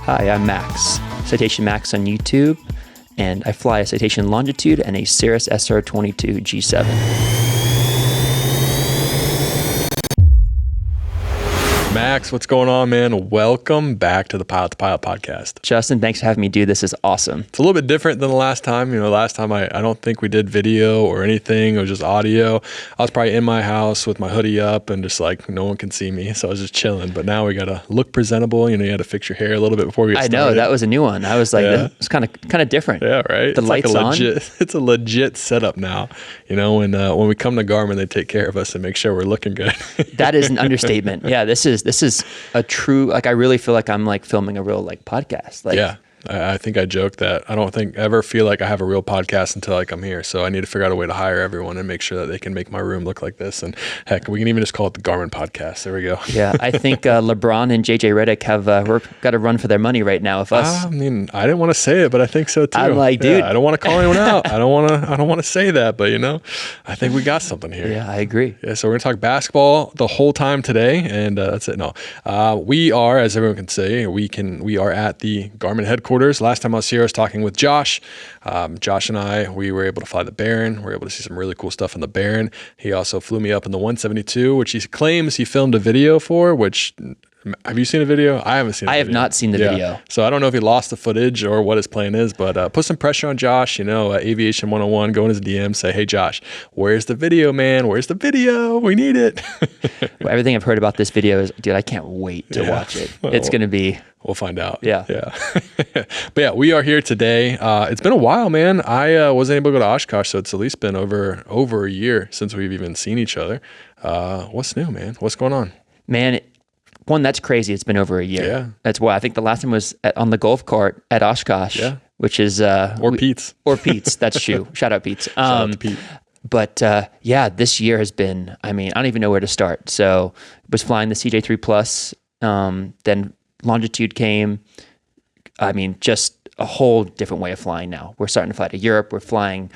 Hi, I'm Max, Citation Max on YouTube, and I fly a Citation Longitude and a Cirrus SR22 G7. Max, what's going on, man? Welcome back to the Pilot podcast. Justin, thanks for having me, dude. This is awesome. It's a little bit different than the last time. Last time I don't think we did video or anything. It was just audio. I was probably in my house with my hoodie up and just like no one can see me. So I was just chilling. But now we got to look presentable. You got to fix your hair a little bit before we get started. I know, that was a new one. I was like, it's kind of different. Yeah, right? The lights on. It's a legit setup now. When we come to Garmin, they take care of us and make sure we're looking good. That is an understatement. Yeah, this is a true, I really feel like I'm like filming a real podcast. Yeah. I think I joke that I don't ever feel like I have a real podcast until I come here. So I need to figure out a way to hire everyone and make sure that they can make my room look like this. And heck, we can even just call it the Garmin podcast. There we go. Yeah, I think LeBron and JJ Redick have got to run for their money right now. If us, I didn't want to say it, but I think so too. I'm like, dude, I don't want to call anyone out. I don't want to say that, but I think we got something here. Yeah, I agree. Yeah, so we're gonna talk basketball the whole time today, and that's it. No, we are, as everyone can say, we are at the Garmin headquarters. Last time I was here, I was talking with Josh. Josh and I, we were able to fly the Baron. We were able to see some really cool stuff on the Baron. He also flew me up in the 172, which he claims he filmed a video for, which... Have you seen a video? I haven't seen a video. I have not seen the video. So I don't know if he lost the footage or what his plan is, but put some pressure on Josh, Aviation 101, go in his DM, say, hey, Josh, where's the video, man? Where's the video? We need it. Well, everything I've heard about this video is, dude, I can't wait to watch it. It's going to be... We'll find out. Yeah. But yeah, we are here today. It's been a while, man. I wasn't able to go to Oshkosh, so it's at least been over a year since we've even seen each other. What's new, man? What's going on? Man, one, that's crazy. It's been over a year. Yeah. That's why I think the last time was on the golf cart at Oshkosh, which is... Pete's. Or Pete's. That's true. Shout out Pete's. Shout out to Pete. But this year has been, I don't even know where to start. So I was flying the CJ3 Plus, then Longitude came. Just a whole different way of flying now. We're starting to fly to Europe. We're flying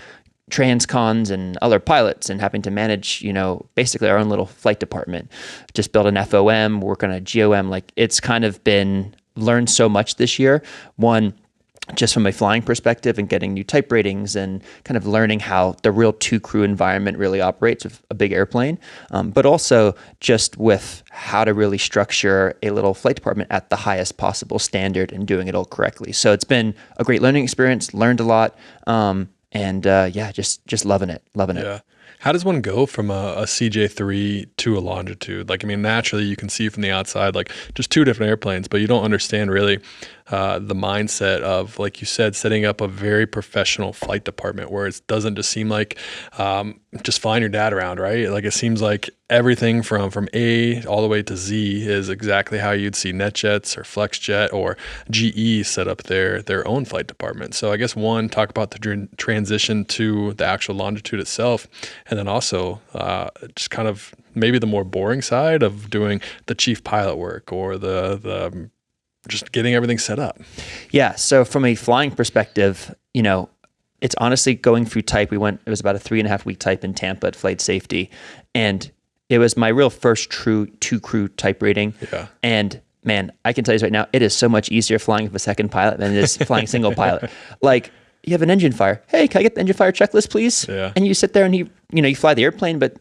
transcons and other pilots and having to manage, basically our own little flight department. Just build an FOM, work on a GOM. It's kind of been learned so much this year. One, just from a flying perspective and getting new type ratings and kind of learning how the real two-crew environment really operates with a big airplane, but also just with how to really structure a little flight department at the highest possible standard and doing it all correctly. So it's been a great learning experience, learned a lot, just loving it. Yeah. How does one go from a CJ3 to a Longitude? Naturally you can see from the outside, just two different airplanes, but you don't understand really the mindset of, like you said, setting up a very professional flight department where it doesn't just seem like just flying your dad around, right? It seems like everything from A all the way to Z is exactly how you'd see NetJets or FlexJet or GE set up their own flight department. So I guess one, talk about the transition to the actual Longitude itself, and then also just kind of maybe the more boring side of doing the chief pilot work or the just getting everything set up. Yeah. So from a flying perspective, it's honestly going through type. It was about a 3.5 week type in Tampa at Flight Safety. And it was my real first true two-crew type rating. Yeah. And man, I can tell you right now, it is so much easier flying with a second pilot than it is flying single pilot. You have an engine fire. Hey, can I get the engine fire checklist, please? Yeah. And you sit there and you fly the airplane, but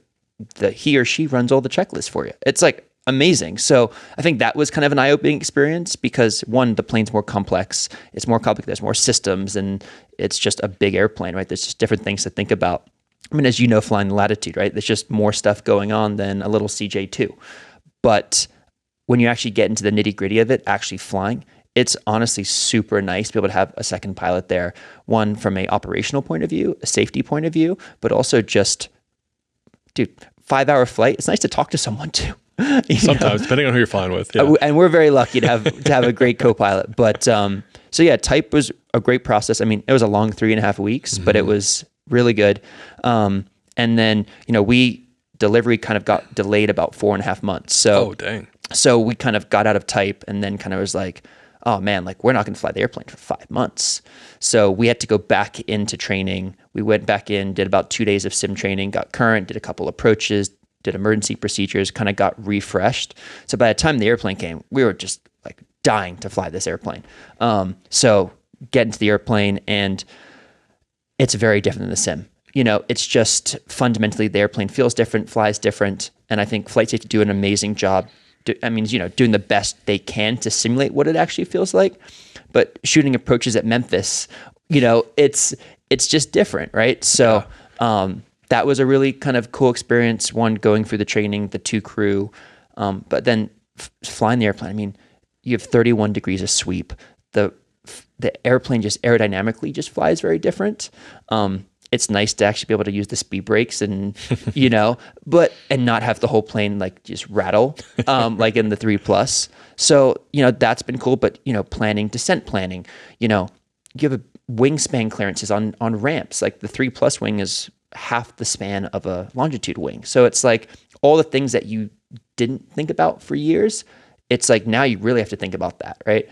he or she runs all the checklists for you. It's amazing. So I think that was kind of an eye-opening experience because one, the plane's more complex. It's more complicated. There's more systems and it's just a big airplane, right? There's just different things to think about. As you know, flying the Latitude, right? There's just more stuff going on than a little CJ2. But when you actually get into the nitty-gritty of it, actually flying, it's honestly super nice to be able to have a second pilot there. One, from a operational point of view, a safety point of view, but also just, 5-hour flight. It's nice to talk to someone too. Sometimes, depending on who you're flying with. Yeah. And we're very lucky to have a great co-pilot. But type was a great process. It was a long 3.5 weeks, but it was really good. And then, delivery kind of got delayed about 4.5 months. So, oh, dang. So we kind of got out of type and then kind of was like, oh man, we're not going to fly the airplane for 5 months. So we had to go back into training. We went back in, did about 2 days of sim training, got current, did a couple approaches, did emergency procedures, kind of got refreshed. So by the time the airplane came, we were just dying to fly this airplane. So get into the airplane, and it's very different than the sim. It's just fundamentally the airplane feels different, flies different. And I think flight safety do an amazing job. Doing the best they can to simulate what it actually feels like. But shooting approaches at Memphis, it's just different, right? So that was a really kind of cool experience. One, going through the training, the two crew, but then flying the airplane. You have 31 degrees of sweep. The airplane just aerodynamically just flies very different. It's nice to actually be able to use the speed brakes and, and not have the whole plane like just rattle, like in the 3 Plus. So, that's been cool, but, descent planning, you have a wingspan clearances on ramps. Like the 3 Plus wing is half the span of a longitude wing. So it's like all the things that you didn't think about for years, it's like now you really have to think about that, right?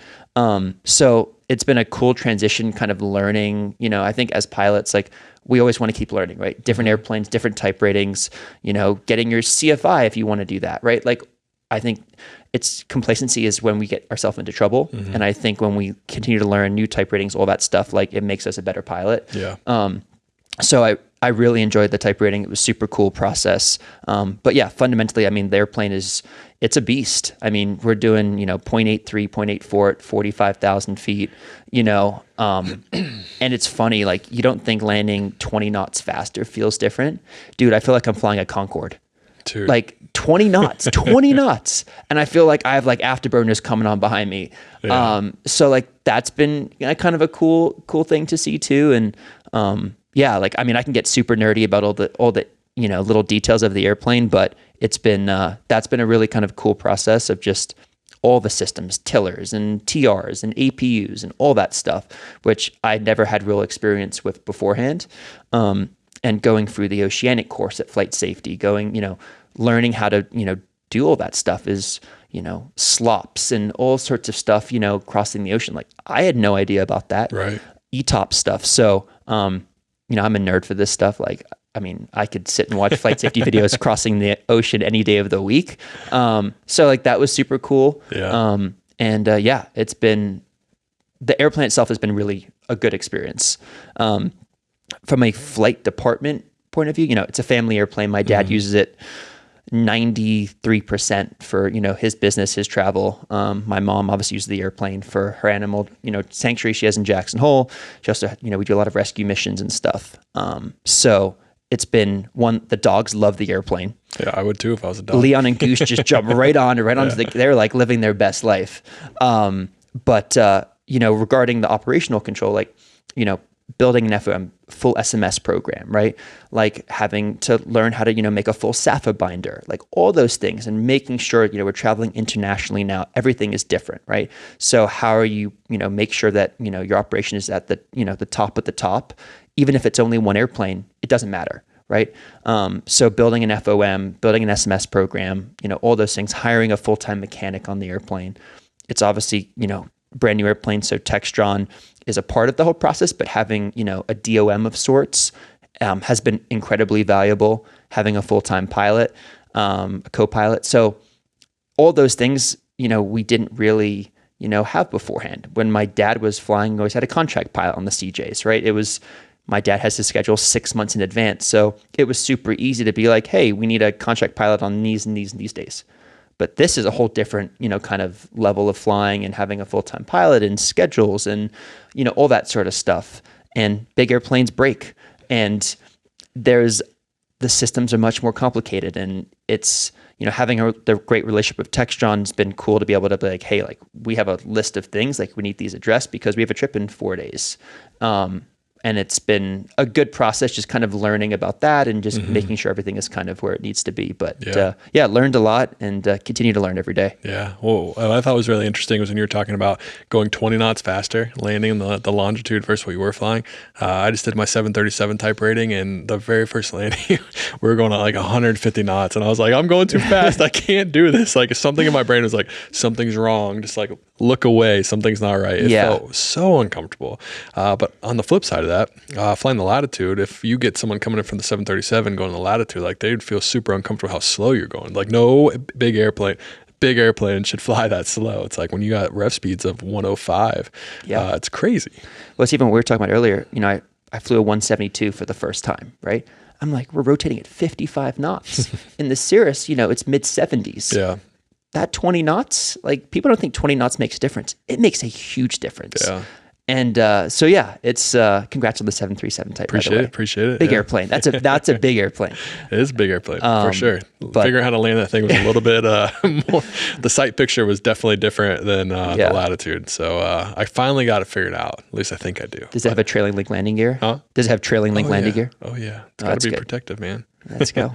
So it's been a cool transition, kind of learning. I think as pilots, like we always want to keep learning, right? Different airplanes, different type ratings, getting your CFI if you want to do that, right? Like I think complacency is when we get ourselves into trouble. And I think when we continue to learn new type ratings, all that stuff, like it makes us a better pilot. Yeah. So I really enjoyed the type rating. It was super cool process. But yeah, fundamentally, the airplane it's a beast. We're doing, 0.83, 0.84 at 45,000 feet, and it's funny, like you don't think landing 20 knots faster feels different. Dude, I feel like I'm flying a Concorde. Dude. Like 20 knots, 20 knots. And I feel like I have like afterburners coming on behind me. Yeah. So like that's been kind of a cool thing to see too. And, I can get super nerdy about all the little details of the airplane, but it's been, that's been a really kind of cool process of just all the systems, tillers and TRs and APUs and all that stuff, which I never had real experience with beforehand. And going through the oceanic course at flight safety, learning how to, do all that stuff is, slops and all sorts of stuff, crossing the ocean. Like I had no idea about that. Right. ETOP stuff. So, I'm a nerd for this stuff. Like, I could sit and watch flight safety videos crossing the ocean any day of the week. So like that was super cool. Yeah. It's been, the airplane itself has been really a good experience. From a flight department point of view, it's a family airplane. My dad uses it 93% for, his business, his travel. My mom obviously uses the airplane for her animal, sanctuary she has in Jackson Hole. She also, we do a lot of rescue missions and stuff. So it's been the dogs love the airplane. Yeah, I would too if I was a dog. Leon and Goose just jump right onto they're like living their best life. But regarding the operational control, like, building an FOM full SMS program, right? Like having to learn how to, make a full SAFA binder, like all those things, and making sure, we're traveling internationally now, everything is different, right? So how are you, make sure that, your operation is at the, the top of the top, even if it's only one airplane, it doesn't matter, right? So building an FOM, building an SMS program, all those things, hiring a full-time mechanic on the airplane. It's obviously, brand new airplane. So Textron is a part of the whole process, but having, a DOM of sorts has been incredibly valuable. Having a full-time pilot, a co-pilot. So all those things, we didn't really, have beforehand. When my dad was flying, we always had a contract pilot on the CJs, right? My dad has his schedule 6 months in advance. So it was super easy to be like, hey, we need a contract pilot on these and these and these days. But this is a whole different, kind of level of flying and having a full-time pilot and schedules and, all that sort of stuff. And big airplanes break. And the systems are much more complicated. And it's, having the great relationship with Textron has been cool to be able to be like, hey, like we have a list of things, like we need these addressed because we have a trip in 4 days. And it's been a good process, just kind of learning about that and just making sure everything is kind of where it needs to be. But learned a lot and continue to learn every day. Yeah. Well, what I thought was really interesting was when you were talking about going 20 knots faster, landing in the longitude versus what you were flying. I just did my 737 type rating, and the very first landing, we were going at like 150 knots. And I was like, I'm going too fast. I can't do this. Like something in my brain was like, something's wrong. Just like look away. Something's not right. It felt so uncomfortable. But on the flip side of that, flying the Latitude, if you get someone coming in from the 737 going to the Latitude, like they'd feel super uncomfortable how slow you're going. Like no big airplane, big airplane should fly that slow. It's like when you got rev speeds of 105, it's crazy. Well, it's even what we were talking about earlier. I flew a 172 for the first time, right? I'm like, we're rotating at 55 knots. In the Cirrus, it's mid 70s. Yeah. That 20 knots, like people don't think 20 knots makes a difference. It makes a huge difference. Yeah. And it's congrats on the 737 type. Appreciate it. Big airplane. That's a big airplane. It is a big airplane for sure. Figuring out how to land that thing was a little bit more. The sight picture was definitely different than the Latitude. So I finally got it figured out. At least I think I do. Does it have a trailing link landing gear? Huh? Does it have trailing link landing gear? Oh yeah. It's got to be protective, man. Let's go.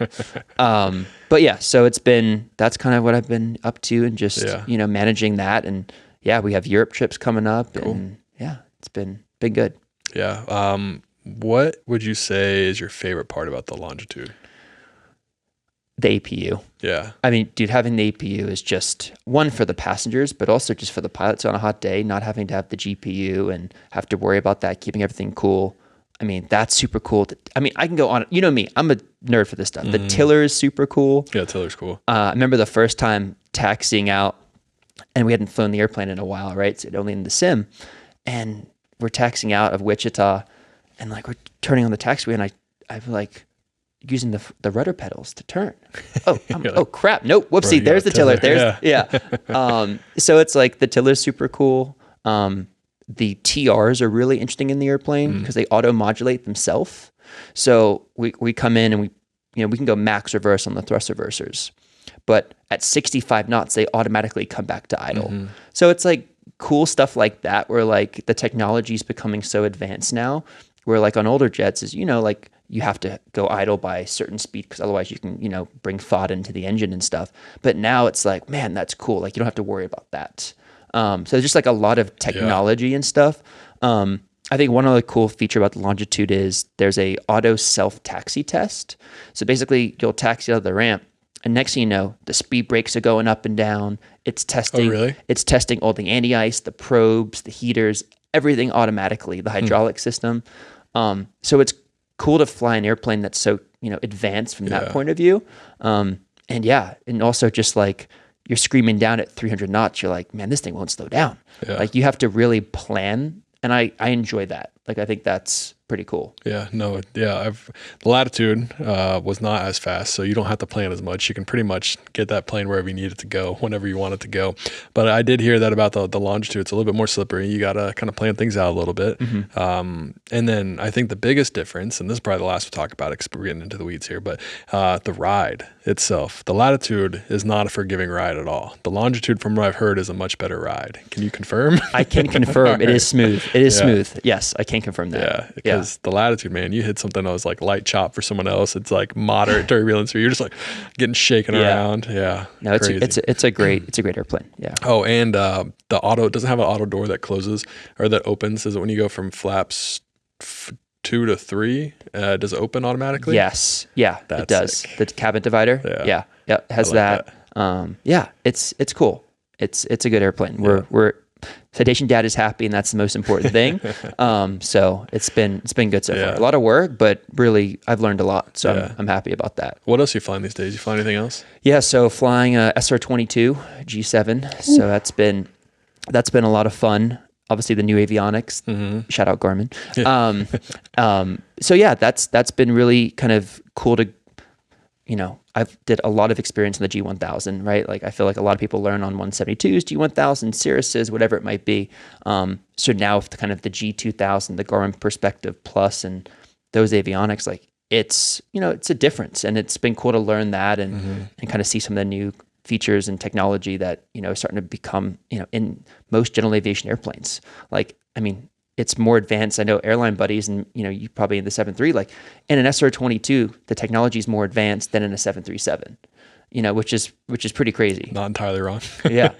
But yeah, so that's kind of what I've been up to, and just managing that, and we have Europe trips coming up, and it's been good. Yeah. What would you say is your favorite part about the Longitude? The APU. Yeah. I mean, dude, having the APU is just one for the passengers, but also just for the pilots on a hot day, not having to have the GPU and have to worry about that, keeping everything cool. I mean, that's super cool. I can go on. You know me, I'm a nerd for this stuff. The tiller is super cool. Yeah, tiller's cool. I remember the first time taxiing out, and we hadn't flown the airplane in a while, right? So only in the sim. And we're taxiing out of Wichita, and like we're turning on the taxiway, and I'm like using the rudder pedals to turn. Oh crap! Nope. Whoopsie. There's the tiller. So it's like the tiller's super cool. The TRs are really interesting in the airplane because they auto modulate themselves. So we come in and we can go max reverse on the thrust reversers, but at 65 knots they automatically come back to idle. So it's like cool stuff like that, where like the technology is becoming so advanced now, where like on older jets is like you have to go idle by a certain speed because otherwise you can bring thought into the engine and stuff. But now it's like, man, that's cool. Like you don't have to worry about that. So just like a lot of technology and stuff. I think one other cool feature about the Longitude is there's a auto self taxi test. So basically you'll taxi out of the ramp, and next thing you know, the speed brakes are going up and down. It's testing. Oh, really? It's testing all the anti-ice, the probes, the heaters, everything automatically, the hydraulic system. So it's cool to fly an airplane that's so advanced from that point of view. And also just like you're screaming down at 300 knots, you're like, man, this thing won't slow down. Yeah. Like you have to really plan, and I enjoy that. Like I think that's pretty cool. The Latitude was not as fast, so you don't have to plan as much. You can pretty much get that plane wherever you need it to go, whenever you want it to go. But I did hear that about the Longitude. It's a little bit more slippery. You got to kind of plan things out a little bit. And then I think the biggest difference, and this is probably the last we'll talk about because we're getting into the weeds here, but the ride itself. The Latitude is not a forgiving ride at all. The Longitude, from what I've heard, is a much better ride. Can you confirm? I can confirm. It is smooth. It is smooth. Yes, I can confirm that. Yeah, because the Latitude, man, you hit something that was like light chop for someone else. It's like moderate turbulence where you're just like getting shaken around. Yeah. No, it's a great airplane. Yeah. Oh, and the auto, it doesn't have an auto door that closes or that opens. Is it when you go from flaps 2 to 3? Does it open automatically? Yes. Yeah, it does. Sick. The cabin divider. Yeah. It has that. It's cool. It's a good airplane. We're Citation Dad is happy, and that's the most important thing. So it's been good so far. A lot of work, but really I've learned a lot. So I'm happy about that. What else are you flying these days? You fly anything else? Yeah, so flying a SR-22 G7. So that's been a lot of fun. Obviously the new avionics. Shout out Garmin. That's been really kind of cool to I've did a lot of experience in the G1000, right? Like I feel like a lot of people learn on 172s, G1000, Cirruses, whatever it might be. So now with kind of the G2000, the Garmin Perspective Plus, and those avionics, like it's a difference, and it's been cool to learn that and kind of see some of the new features and technology that is starting to become in most general aviation airplanes. Like I mean, it's more advanced. I know airline buddies, and you probably in the 737, like in an SR-22, the technology is more advanced than in a 737. Which is pretty crazy. Not entirely wrong. Yeah.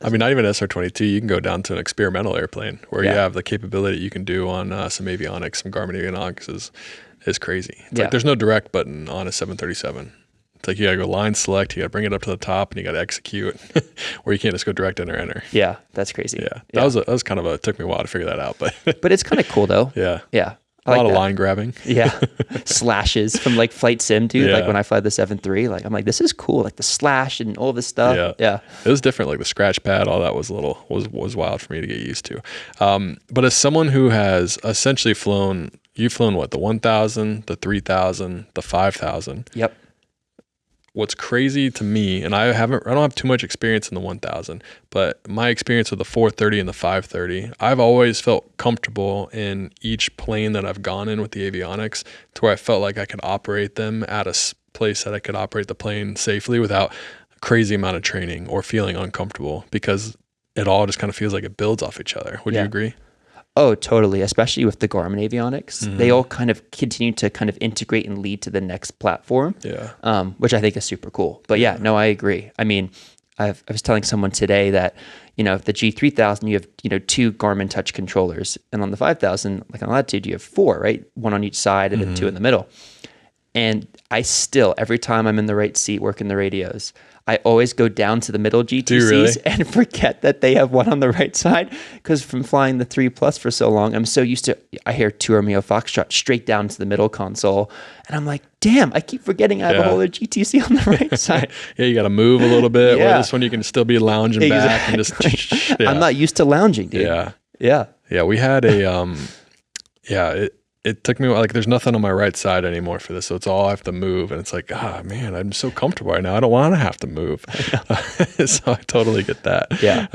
I mean, not even SR-22. You can go down to an experimental airplane where you have the capability that you can do on some avionics, some Garmin avionics is crazy. It's like there's no direct button on a 737. It's like you got to go line select, you got to bring it up to the top, and you got to execute, or you can't just go direct enter. Yeah, that's crazy. Yeah, that was kind of took me a while to figure that out, but but it's kind of cool though. Yeah. A lot of line grabbing. Yeah. Slashes from like flight sim, dude. Yeah. Like when I fly the 7.3, like I'm like, this is cool. Like the slash and all this stuff. Yeah. Yeah. It was different. Like the scratch pad, all that was was wild for me to get used to. But as someone who has essentially you've flown what, the 1,000, the 3,000, the 5,000. Yep. What's crazy to me, and I don't have too much experience in the 1,000, but my experience with the 430 and the 530, I've always felt comfortable in each plane that I've gone in with the avionics to where I felt like I could operate them at a place that I could operate the plane safely without a crazy amount of training or feeling uncomfortable, because it all just kind of feels like it builds off each other. Would you agree? Oh, totally. Especially with the Garmin avionics, they all kind of continue to kind of integrate and lead to the next platform. Yeah. Which I think is super cool. But yeah, no, I agree. I mean, I was telling someone today that, the G3000, you have, 2 Garmin touch controllers, and on the 5,000, like on Latitude, you have 4, right? 1 on each side and then 2 in the middle. And I still, every time I'm in the right seat working the radios, I always go down to the middle GTCs and forget that they have 1 on the right side, because from flying the 3 Plus for so long, I'm so used to, I hear 2 Romeo Foxtrot straight down to the middle console, and I'm like, damn, I keep forgetting I have a whole other GTC on the right side. Yeah, you got to move a little bit. Where this one you can still be lounging back and just. Yeah. I'm not used to lounging, dude. Yeah. We had a It took me like there's nothing on my right side anymore for this, so it's all I have to move, and it's like, man, I'm so comfortable right now. I don't want to have to move. So I totally get that. Yeah.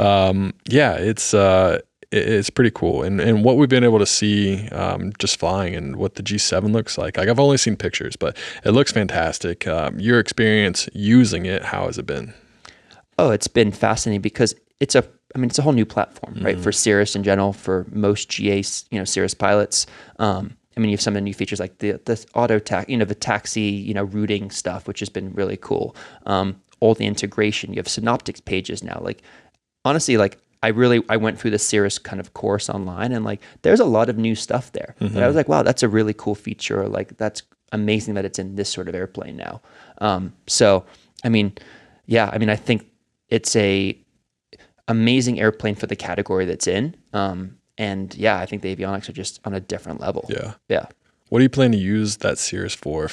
It's pretty cool, and what we've been able to see just flying and what the G7 looks like. Like I've only seen pictures, but it looks fantastic. Your experience using it, how has it been? Oh, it's been fascinating because it's a whole new platform, right? For Cirrus in general, for most GA, Cirrus pilots. You have some of the new features like the auto the taxi, routing stuff, which has been really cool. All the integration, you have synoptics pages now. Like, honestly, like I went through the Cirrus kind of course online, and like there's a lot of new stuff there. But I was like, wow, that's a really cool feature. Like that's amazing that it's in this sort of airplane now. I think it's a amazing airplane for the category that's in. I think the avionics are just on a different level. Yeah. What do you plan to use that Cirrus for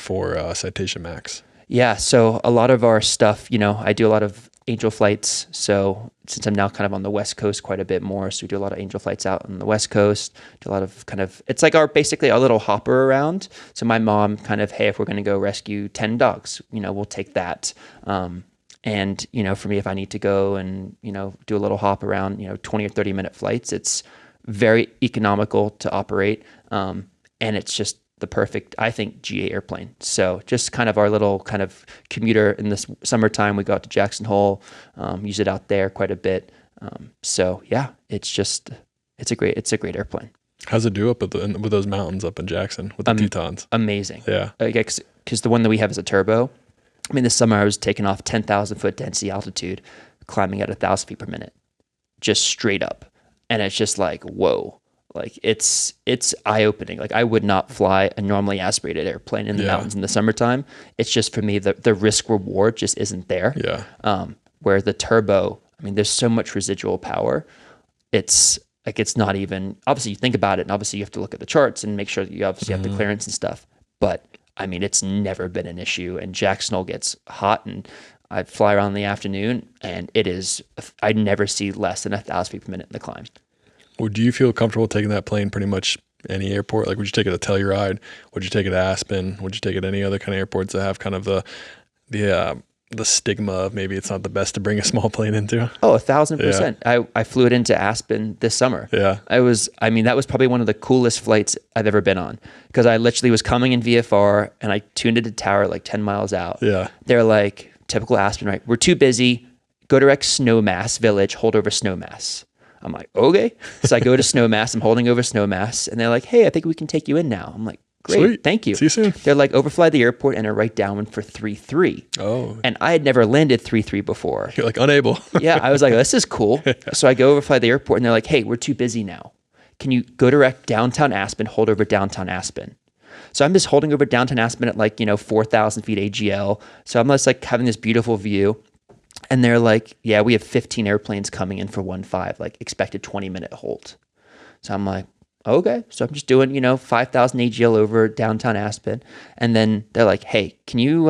Citation Max? Yeah, so a lot of our stuff, I do a lot of angel flights. So since I'm now kind of on the West Coast quite a bit more, so we do a lot of angel flights out on the West Coast, do a lot of it's like basically our little hopper around. So my mom kind of, hey, if we're going to go rescue 10 dogs, we'll take that. And, for me, if I need to go and, do a little hop around, 20 or 30 minute flights, it's very economical to operate. And it's just the perfect, I think, GA airplane. So just kind of our little kind of commuter in this summertime, we go out to Jackson Hole, use it out there quite a bit. It's a great airplane. How's it do up with those mountains up in Jackson with the Tetons? Amazing. Yeah. Because the one that we have is a turbo. This summer I was taking off 10,000 foot density altitude, climbing at 1,000 feet per minute, just straight up. And it's just like, whoa, like it's eye opening. Like I would not fly a normally aspirated airplane in the mountains in the summertime. It's just for me, the risk reward just isn't there. Yeah. Where the turbo, there's so much residual power. It's not even, obviously you think about it and obviously you have to look at the charts and make sure that you obviously have the clearance and stuff. But it's never been an issue, and Jackson Hole gets hot, and I fly around in the afternoon, and I never see less than 1,000 feet per minute in the climb. Would you feel comfortable taking that plane pretty much any airport? Like, would you take it to Telluride? Would you take it to Aspen? Would you take it to any other kind of airports that have kind of the stigma of maybe it's not the best to bring a small plane into? Oh, 1,000%. Yeah. I flew it into Aspen this summer. Yeah. That was probably one of the coolest flights I've ever been on, because I literally was coming in VFR and I tuned into tower like 10 miles out. Yeah. They're like, typical Aspen, right? We're too busy. Go direct Snowmass Village, hold over Snowmass. I'm like, okay. So I go to Snowmass, I'm holding over Snowmass, and they're like, hey, I think we can take you in now. I'm like, great, sweet. Thank you. See you soon. They're like, overfly the airport and are right downwind for 3-3. Oh. And I had never landed 3-3 before. You're like, unable. Yeah, I was like, this is cool. So I go overfly the airport and they're like, hey, we're too busy now. Can you go direct downtown Aspen, hold over downtown Aspen? So I'm just holding over downtown Aspen at 4,000 feet AGL. So I'm just like having this beautiful view. And they're like, yeah, we have 15 airplanes coming in for 1.5, like expected 20-minute hold. So I'm like, okay. So I'm just doing, 5,000 AGL over downtown Aspen. And then they're like, hey, can you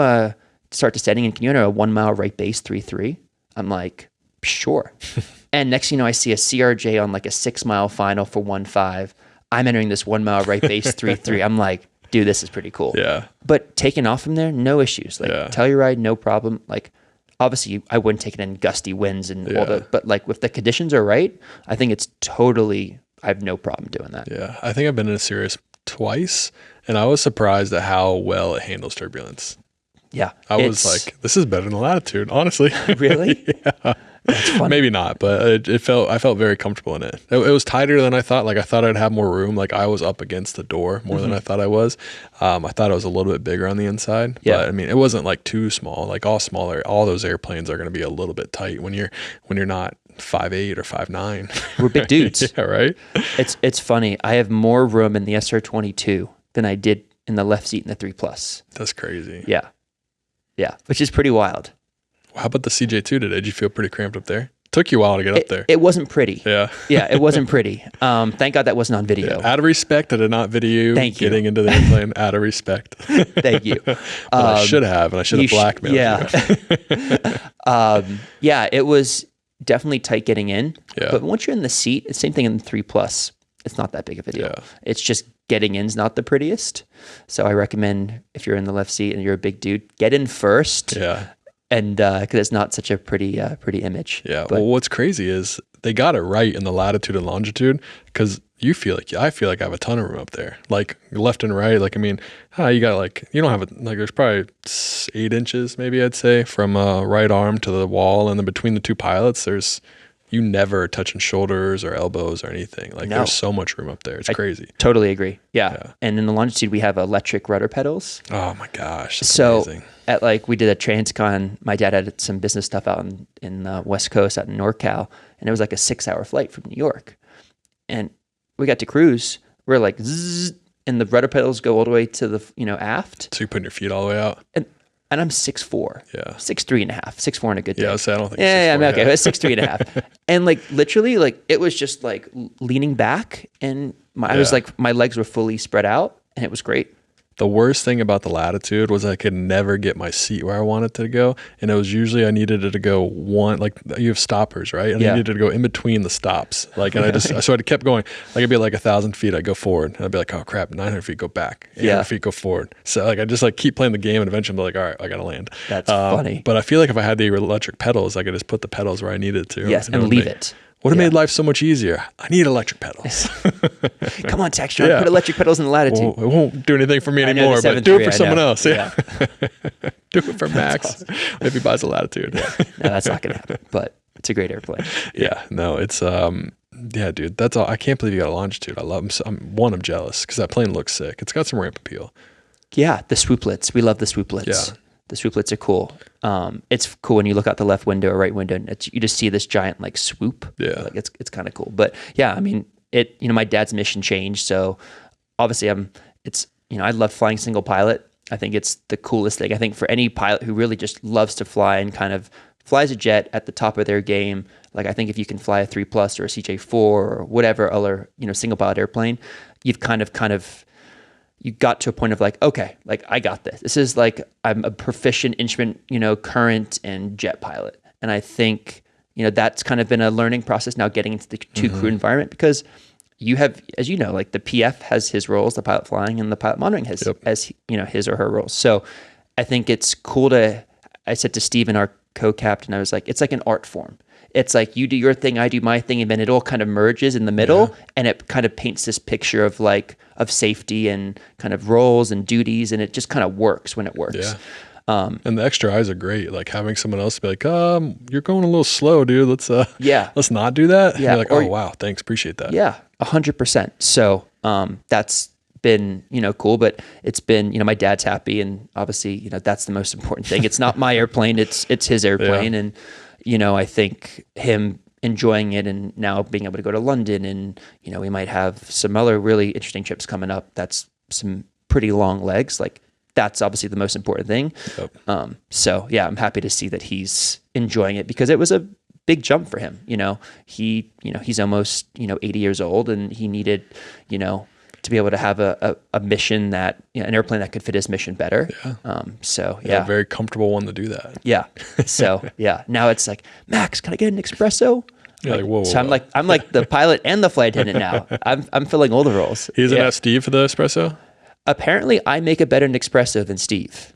start descending and can you enter a 1 mile right base 3.3? I'm like, sure. And next thing you know, I see a CRJ on like a 6 mile final for 1.5. I'm entering this 1 mile right base 3.3. I'm like, dude, this is pretty cool. Yeah. But taking off from there, no issues. Like Telluride, no problem. Like obviously I wouldn't take it in gusty winds and all the, but like if the conditions are right, I think it's totally, I have no problem doing that. Yeah. I think I've been in a Cirrus twice and I was surprised at how well it handles turbulence. Yeah. I was like, this is better than Latitude, honestly. Really? Yeah. That's funny. Maybe not, but I felt very comfortable in it. It was tighter than I thought. Like I thought I'd have more room. Like I was up against the door more than I thought I was. I thought it was a little bit bigger on the inside, but I mean, it wasn't like too small. Like all those airplanes are going to be a little bit tight when you're not 5'8" or 5'9". We're big dudes. Yeah, right. It's funny. I have more room in the SR22 than I did in the left seat in the 3 Plus. That's crazy. Yeah. Yeah. Which is pretty wild. How about the CJ2 today? Did you feel pretty cramped up there? Took you a while to get up there. It wasn't pretty. Yeah. Yeah, it wasn't pretty. Thank God that wasn't on video. Yeah. Out of respect, I did not video you getting into the airplane. Out of respect. Thank you. But I should have, and I should have blackmailed you. Yeah, it was definitely tight getting in. Yeah. But once you're in the seat, it's the same thing in the 3 Plus. It's not that big of a deal. Yeah. It's just getting in's not the prettiest. So I recommend if you're in the left seat and you're a big dude, get in first. Yeah. And because it's not such a pretty image. Yeah. But, well, what's crazy is they got it right in the latitude and longitude because I feel like I have a ton of room up there, like left and right. Like, I mean, you got like, you don't have there's probably 8 inches, maybe I'd say, from right arm to the wall. And then between the two pilots, you never touching shoulders or elbows or anything. Like there's so much room up there. It's crazy. Totally agree. Yeah. And in the longitude, we have electric rudder pedals. Oh my gosh. That's so amazing. we did a Transcon. My dad had some business stuff out in the West Coast, out in NorCal, and it was like a 6-hour flight from New York. And we got to cruise. We're like, zzz, and the rudder pedals go all the way to the aft. So you're putting your feet all the way out. And I'm 6'4". Yeah. 6'3" and a half. 6'4" in a good day. Yeah, I don't think. Yeah, I'm okay. 6'3" and a half. And like literally, like it was just like leaning back, and I was like, my legs were fully spread out, and it was great. The worst thing about the Latitude was I could never get my seat where I wanted to go. And it was usually I needed it to go you have stoppers, right? And I needed to go in between the stops. Like, and so I kept going. Like, it'd be like 1,000 feet, I'd go forward. And I'd be like, oh crap, 900 feet, go back. 800 feet, go forward. So like, I just like keep playing the game and eventually I'm like, all right, I got to land. That's funny. But I feel like if I had the electric pedals, I could just put the pedals where I needed to. Yes, and leave it. Would have made life so much easier. I need electric pedals. Come on, Textron, put electric pedals in the Latitude. Well, it won't do anything for me anymore, but do it for someone else. Yeah. Do it for Max awesome. If he buys a Latitude. No, that's not going to happen, but it's a great airplane. Yeah, no, it's, yeah, dude, that's all. I can't believe you got a Longitude. I love them. I'm jealous because that plane looks sick. It's got some ramp appeal. Yeah, the swooplets. We love the swooplets. Yeah. The swooplets are cool. It's cool when you look out the left window or right window and you just see this giant like swoop. Yeah. Like it's kind of cool. But yeah, I mean, my dad's mission changed. So obviously I love flying single pilot. I think it's the coolest thing. I think for any pilot who really just loves to fly and kind of flies a jet at the top of their game, like I think if you can fly a 3 Plus or a CJ4 or whatever other, single pilot airplane, you've kind of you got to a point of like, okay, like I got this. This is like, I'm a proficient instrument, current and jet pilot. And I think, that's kind of been a learning process now getting into the two-crew environment because you have, as you know, like the PF has his roles, the pilot flying, and the pilot monitoring has, as his or her roles. So I think it's cool I said to Steven, our co-captain, I was like, it's like an art form. It's like you do your thing, I do my thing, and then it all kind of merges in the middle, and it kind of paints this picture of safety and kind of roles and duties, and it just kind of works when it works. Yeah. And the extra eyes are great. Like having someone else be like, you're going a little slow, dude. Let's not do that. Yeah. You're like, oh wow, thanks, appreciate that. Yeah, 100%. So that's been cool, but it's been my dad's happy, and obviously that's the most important thing. It's not my airplane, it's his airplane, and I think him enjoying it and now being able to go to London and, we might have some other really interesting trips coming up. That's some pretty long legs. Like that's obviously the most important thing. Yep. So yeah, I'm happy to see that he's enjoying it because it was a big jump for him. He's almost 80 years old, and he needed to be able to have a mission that an airplane that could fit his mission better. A very comfortable one to do that. Yeah. So now it's like, Max, can I get an espresso? You're like, whoa. So I'm like the pilot and the flight attendant now. I'm filling all the roles. He doesn't have Steve for the espresso? Apparently I make a better espresso than Steve.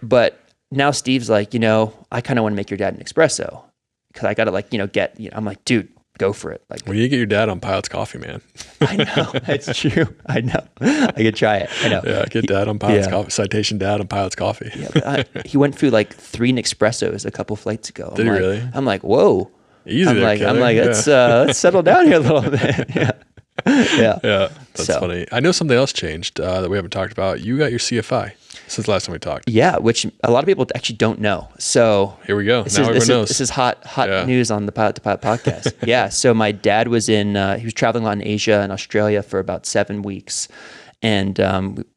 But now Steve's like, I kind of want to make your dad an espresso, because I got to I'm like, dude, go for it. Like, well, you get your dad on Pilot's coffee, man. I know. It's true. I know. I could try it. I know. Yeah, get dad on Pilot's coffee. Citation dad on Pilot's coffee. Yeah, but he went through like 3 Nespressos a couple flights ago. Did he really? I'm like, whoa. Easy I'm there, like, let's settle down here a little bit. Yeah. That's funny. I know something else changed that we haven't talked about. You got your CFI since the last time we talked. Yeah, which a lot of people actually don't know. So here we go. Now everyone knows. This is hot news on the Pilot to Pilot podcast. Yeah. So my dad was he was traveling a lot in Asia and Australia for about 7 weeks. And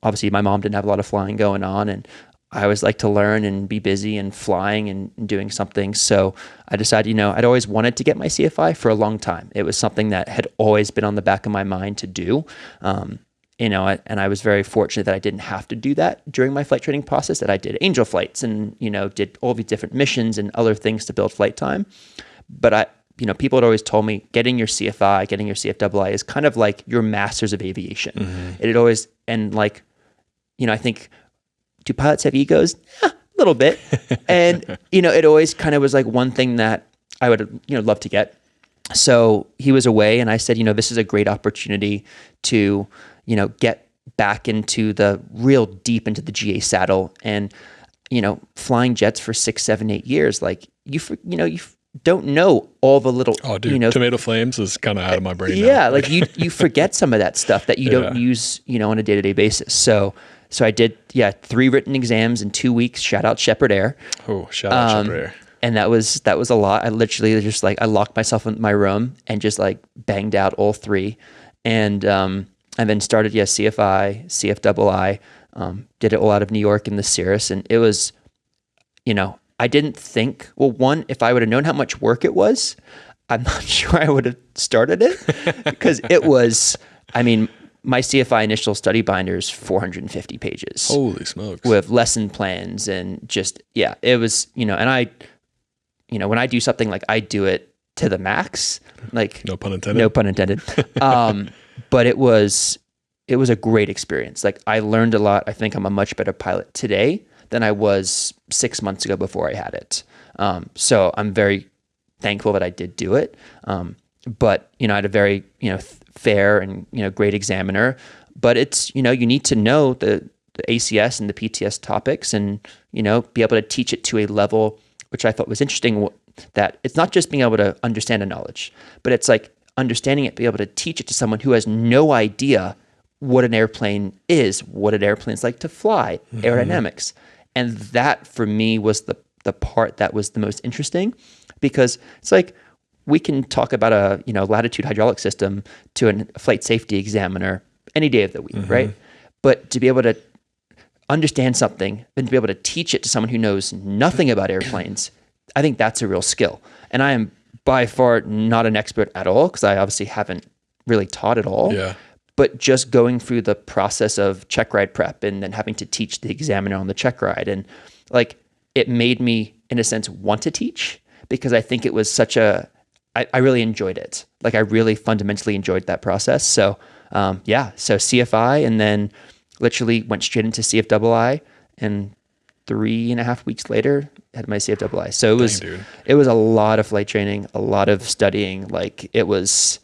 obviously my mom didn't have a lot of flying going on, and I always like to learn and be busy and flying and doing something. So I decided, I'd always wanted to get my CFI for a long time. It was something that had always been on the back of my mind to do. And I was very fortunate that I didn't have to do that during my flight training process, that I did angel flights and, did all these different missions and other things to build flight time. But people had always told me getting your CFI, getting your CFII is kind of like your masters of aviation. Mm-hmm. It had always, and like, I think, do pilots have egos? A little bit. And, it always kind of was like one thing that I would, love to get. So he was away, and I said, this is a great opportunity to, get back into the real deep into the GA saddle, and, flying jets for 6, 7, 8 years. Like you don't know all the little, tomato flames is kind of out of my brain. Yeah. Now. Like you forget some of that stuff that you don't use, on a day-to-day basis. So I did, 3 written exams in 2 weeks. Shout out Shepherd Air. Oh, shout out Shepherd Air. And that was a lot. I literally just I locked myself in my room and just banged out all 3. And then started, CFI, CFII, did it all out of New York in the Cirrus. And it was, I didn't think, one, if I would have known how much work it was, I'm not sure I would have started it, because it was, my CFI initial study binder is 450 pages. Holy smokes. With lesson plans and just, it was, and I, when I do something, I do it to the max, no pun intended. No pun intended. But it was a great experience. I learned a lot. I think I'm a much better pilot today than I was 6 months ago before I had it. So I'm very thankful that I did do it. But, I had a very, fair and, great examiner, but it's, you need to know the ACS and the PTS topics and, be able to teach it to a level, which I thought was interesting, that it's not just being able to understand a knowledge, but it's understanding it, be able to teach it to someone who has no idea what an airplane is, what an airplane's like to fly, aerodynamics. And that for me was the part that was the most interesting, because it's we can talk about a latitude hydraulic system to a flight safety examiner any day of the week, right? But to be able to understand something and to be able to teach it to someone who knows nothing about airplanes, I think that's a real skill. And I am by far not an expert at all, because I obviously haven't really taught at all. Yeah. But just going through the process of check ride prep and then having to teach the examiner on the check ride, and it made me, in a sense, want to teach, because I think it was I really enjoyed it. I really fundamentally enjoyed that process. So, so CFI, and then literally went straight into CFII, and 3.5 weeks later had my CFII. So it was a lot of flight training, a lot of studying. It was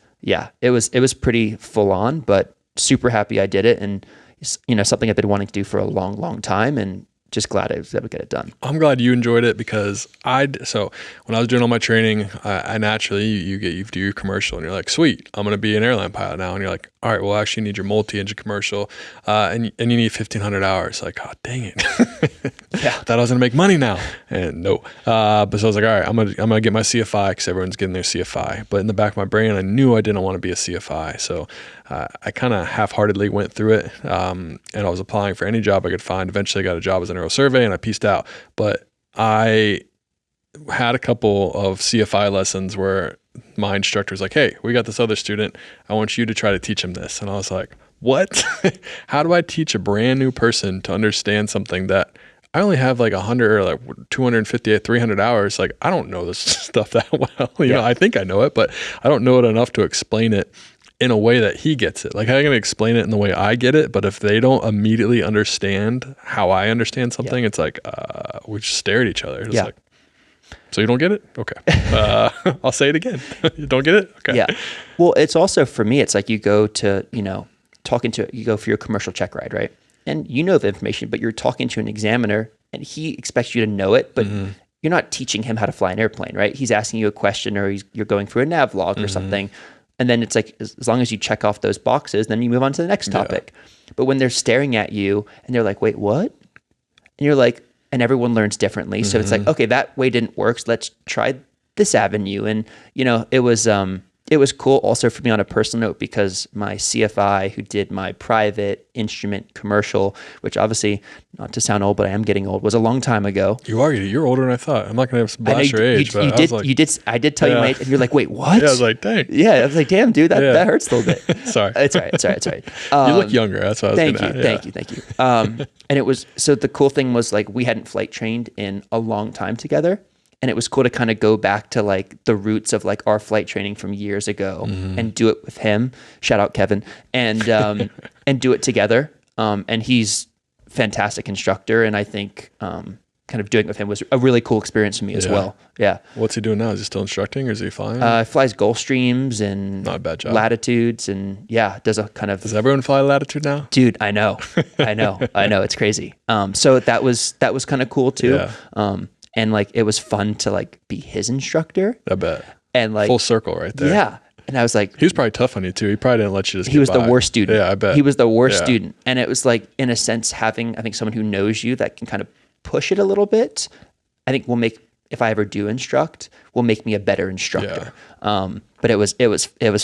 pretty full on, but super happy I did it. And, something I've been wanting to do for a long, long time, and just glad I was able to get it done. I'm glad you enjoyed it, because so when I was doing all my training, I naturally, you do your commercial, and you're like, sweet, I'm going to be an airline pilot now. And you're like, all right, well, actually you need your multi-engine commercial, and you need 1,500 hours. Oh, dang it. Thought I was going to make money now. And no. But so I was like, all right, I'm going to get my CFI, because everyone's getting their CFI. But in the back of my brain, I knew I didn't want to be a CFI. So I kind of half-heartedly went through it, and I was applying for any job I could find. Eventually I got a job as an aero survey, and I pieced out. But I had a couple of CFI lessons where my instructor was like, hey, we got this other student. I want you to try to teach him this. And I was like, what? How do I teach a brand new person to understand something that I only have like 100 or like 250, 300 hours? Like, I don't know this stuff that well. You know, I think I know it, but I don't know it enough to explain it in a way that he gets it. Like, I can explain it in the way I get it, but if they don't immediately understand how I understand something, it's like, we just stare at each other. It's like, so you don't get it? Okay. I'll say it again. You don't get it? Okay. Yeah. Well, it's also, for me, it's like you go to, you know, you go for your commercial check ride, right? And you know the information, but you're talking to an examiner and he expects you to know it, but you're not teaching him how to fly an airplane, right? He's asking you a question, or you're going through a nav log or something. And then it's like, as long as you check off those boxes, then you move on to the next topic. But when they're staring at you and they're like, wait, what? And you're like, and everyone learns differently. So it's like, okay, that way didn't work. So let's try this avenue. And, you know, it was cool also for me on a personal note, because my CFI, who did my private instrument commercial, which obviously, not to sound old, but I am getting old, was a long time ago. You're older than I thought. I'm not going to blast your age, but I did tell you my age, and you're like, wait, what? Yeah, I was like, dang. Yeah, I was like, damn, dude, that hurts a little bit. Sorry. It's all right. You look younger. That's what I was going to add. Thank you. And it was, so the cool thing was, like, we hadn't flight trained in a long time together. And it was cool to kind of go back to like the roots of like our flight training from years ago and do it with him. Shout out Kevin, and and do it together. And he's fantastic instructor, and I think kind of doing it with him was a really cool experience for me as well. Yeah. What's he doing now? Is he still instructing, or is he flying? Flies Gulfstreams and not a bad job. Latitudes, and does a kind of. Does everyone fly Latitude now? Dude, I know. It's crazy. So that was kind of cool too. Yeah. And like, it was fun to like be his instructor. I bet. And like, full circle right there. Yeah. And I was like, he was probably tough on you too. He probably didn't let you just. He was the worst student. Yeah, I bet. He was the worst student. And it was like, in a sense, having, I think, someone who knows you that can kind of push it a little bit, I think if I ever do instruct, will make me a better instructor. But it was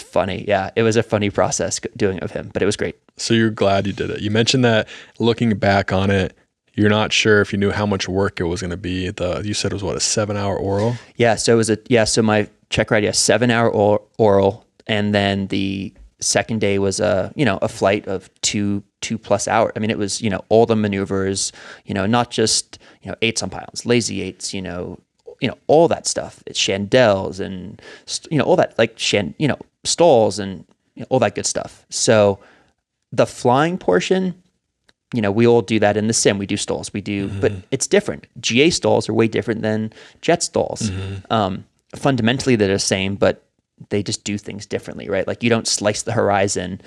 funny. Yeah. It was a funny process doing it with him, but it was great. So you're glad you did it. You mentioned that looking back on it, you're not sure if you knew how much work it was going to be. You said it was what, a 7-hour oral? Yeah. So it was so my check ride, 7-hour oral. And then the second day was a flight of 2+ hours. I mean, it was, all the maneuvers, not just, 8s on piles, lazy 8s, all that stuff. It's chandelles and, all that, like stalls and all that good stuff. So the flying portion, we all do that in the sim. We do stalls. We do, but it's different. GA stalls are way different than jet stalls. Fundamentally, they're the same, but they just do things differently, right? Like, you don't slice the horizon,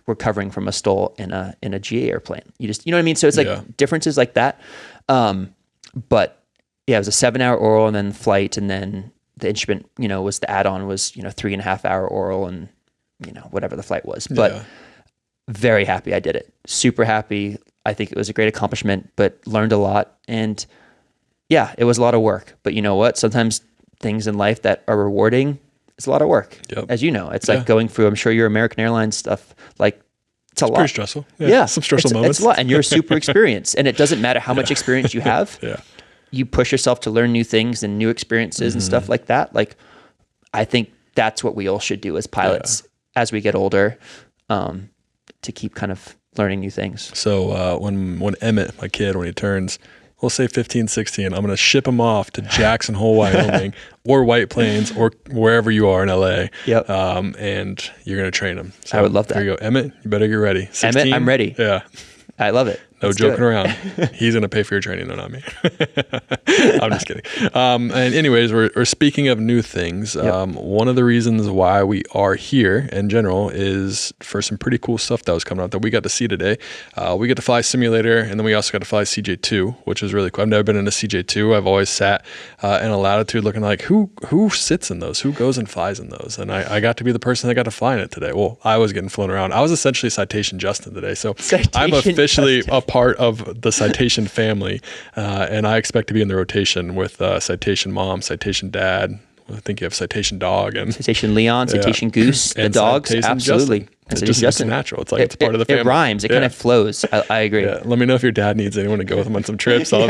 recovering from a stall in a GA airplane. You just, you know what I mean? So it's like differences like that. But yeah, it was a 7-hour oral and then flight, and then the instrument, was the add-on was, 3.5-hour oral and, whatever the flight was. But very happy I did it. Super happy. I think it was a great accomplishment, but learned a lot. And yeah, it was a lot of work. But you know what? Sometimes things in life that are rewarding, it's a lot of work. As you know, it's like going through, I'm sure your American Airlines stuff, like it's a lot. Pretty stressful. Yeah. Some stressful moments. It's a lot. And you're super experienced. And it doesn't matter how much experience you have. You push yourself to learn new things and new experiences and stuff like that. Like, I think that's what we all should do as pilots as we get older. To keep kind of learning new things. So when Emmett, my kid, when he turns, we'll say 15, 16, I'm going to ship him off to Jackson Hole, Wyoming, or White Plains, or wherever you are in LA. And you're going to train him. So I would love that. There you go. Emmett, you better get ready. 16? Emmett, I'm ready. Yeah. I love it. No joking around. He's going to pay for your training, though, not me. I'm just kidding. And anyways, we're speaking of new things. One of the reasons why we are here in general is for some pretty cool stuff that was coming out that we got to see today. We get to fly simulator, and then we also got to fly CJ2, which is really cool. I've never been in a CJ2. I've always sat in a Latitude looking like, who sits in those? Who goes and flies in those? And I got to be the person that got to fly in it today. Well, I was getting flown around. I was essentially Citation Justin today. So I'm officially a part of the Citation family, and I expect to be in the rotation with Citation mom, Citation dad. I think you have Citation dog and Citation Leon, Citation Goose, the dogs. Citation Absolutely. Justin. And so it's Justin, natural. It's like it's part of the family. It rhymes. It kind of flows. I agree. Yeah. Let me know if your dad needs anyone to go with him on some trips. I'll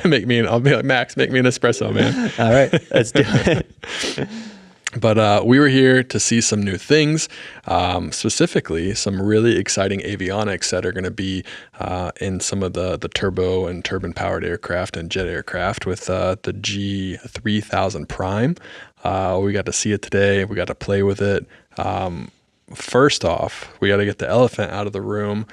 be like, Max, make me an espresso, man. All right, let's do it. But we were here to see some new things, specifically some really exciting avionics that are going to be in some of the turbo and turbine-powered aircraft and jet aircraft with the G3000 Prime. We got to see it today. We got to play with it. First off, we got to get the elephant out of the room.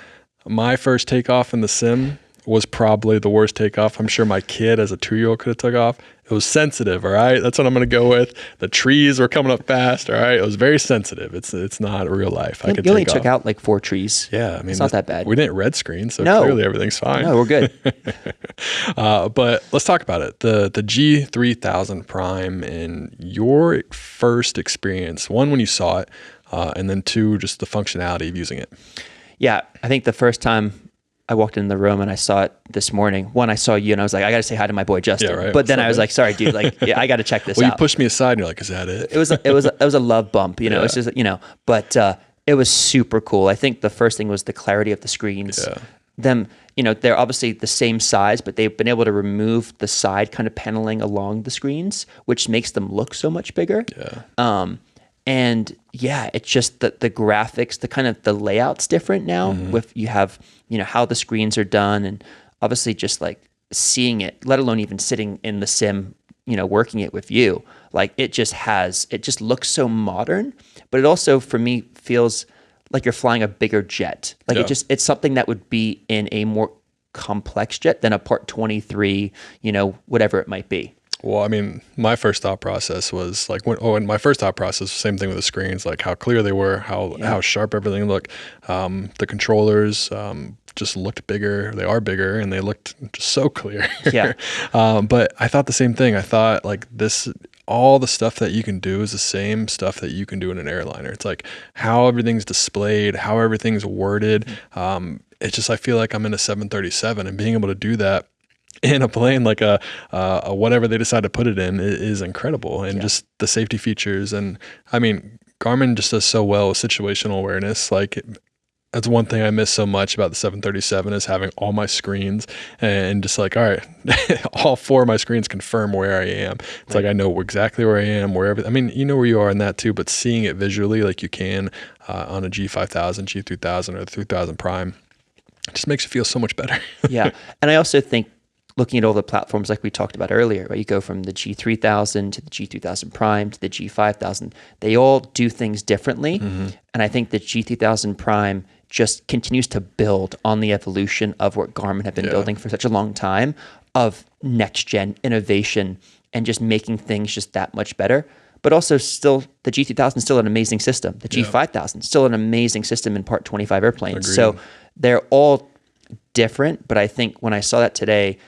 My first takeoff in the sim was probably the worst takeoff. I'm sure my kid as a 2-year-old could have took off. It was sensitive, all right? That's what I'm going to go with. The trees were coming up fast, all right? It was very sensitive. It's not real life. You only took out like 4 trees. Yeah, I mean, it's not that bad. We didn't red screen, so clearly everything's fine. No, we're good. But let's talk about it. The G3000 Prime and your first experience, one, when you saw it, and then 2, just the functionality of using it. Yeah, I think the first time I walked in the room and I saw it this morning. One, I saw you and I was like, I got to say hi to my boy Justin. Yeah, right. But then I was like, sorry, dude, like, yeah, I got to check this well, out. You pushed me aside and you're like, is that it? It was a love bump, you know. It's just, you know, but it was super cool. I think the first thing was the clarity of the screens. Yeah. Them, you know, they're obviously the same size, but they've been able to remove the side kind of paneling along the screens, which makes them look so much bigger. Yeah. And yeah, it's just the graphics, the kind of the layout's different now. With you have, you know, how the screens are done, and obviously just like seeing it, let alone even sitting in the sim, you know, working it with you. Like it just looks so modern, but it also for me feels like you're flying a bigger jet. Like it's something that would be in a more complex jet than a Part 23, you know, whatever it might be. Well, I mean, my first thought process was like, and my first thought process, same thing with the screens, like how clear they were, how sharp everything looked. The controllers just looked bigger. They are bigger, and they looked just so clear. Yeah. But I thought the same thing. I thought like all the stuff that you can do is the same stuff that you can do in an airliner. It's like how everything's displayed, how everything's worded. It's just, I feel like I'm in a 737, and being able to do that in a plane like a whatever they decide to put it in is incredible. And just the safety features. And I mean, Garmin just does so well with situational awareness. Like that's one thing I miss so much about the 737 is having all my screens and just like, all right, all 4 of my screens confirm where I am. It's like I know exactly where I am, I mean, you know where you are in that too, but seeing it visually like you can on a G5000, G3000, or the 3000 Prime, it just makes you feel so much better. Yeah. And I also think looking at all the platforms like we talked about earlier, right? You go from the G3000 to the G3000 Prime to the G5000. They all do things differently. And I think the G3000 Prime just continues to build on the evolution of what Garmin have been building for such a long time of next gen innovation and just making things just that much better. But also still, the G3000 is still an amazing system. The G5000 is still an amazing system in Part 25 airplanes. Agreed. So they're all different. But I think when I saw that today,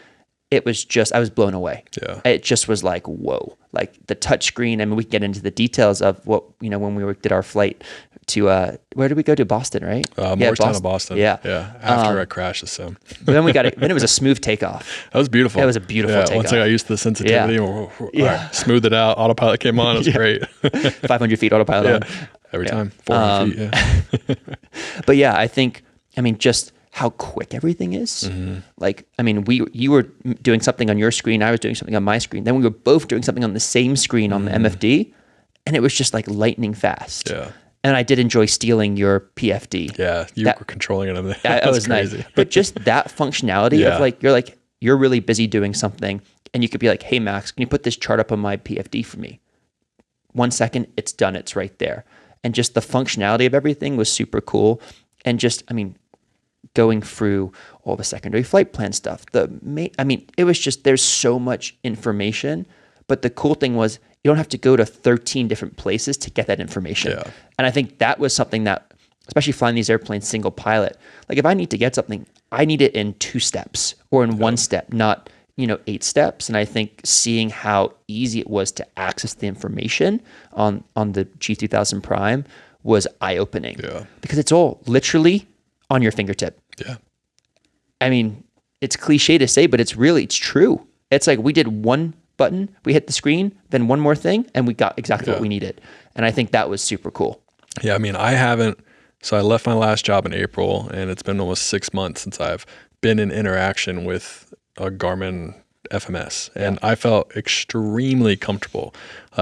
it was just, I was blown away. Yeah. It just was like, whoa, like the touch screen. I mean, we can get into the details of what, you know, when we did our flight to, where did we go to? Boston, right? Morristown of Boston. Yeah. Yeah. After I crashed the sim. But then then it was a smooth takeoff. That was beautiful. It was a beautiful takeoff. Once I got used to the sensitivity, all right, smoothed it out. Autopilot came on. It was great. 500 feet autopilot on. Every time. 400 feet. But yeah, I think, I mean, just how quick everything is. Like, I mean, you were doing something on your screen, I was doing something on my screen. Then we were both doing something on the same screen on the MFD, and it was just like lightning fast. Yeah. And I did enjoy stealing your PFD. Yeah, you were controlling it on the That was crazy. Nice. But just that functionality of like, you're really busy doing something, and you could be like, hey, Max, can you put this chart up on my PFD for me? 1 second, it's done. It's right there. And just the functionality of everything was super cool. And just, I mean, going through all the secondary flight plan stuff. It was just, there's so much information, but the cool thing was you don't have to go to 13 different places to get that information. Yeah. And I think that was something that, especially flying these airplanes single pilot, like if I need to get something, I need it in 2 steps or in 1 step, not, 8 steps. And I think seeing how easy it was to access the information on the G3000 Prime was eye-opening. Yeah. Because it's all literally on your fingertip. Yeah. I mean, it's cliche to say, but it's true. It's like we did one button, we hit the screen, then one more thing, and we got exactly what we needed. And I think that was super cool. Yeah, I mean, I haven't So I left my last job in April, and it's been almost 6 months since I've been in interaction with a Garmin FMS, and I felt extremely comfortable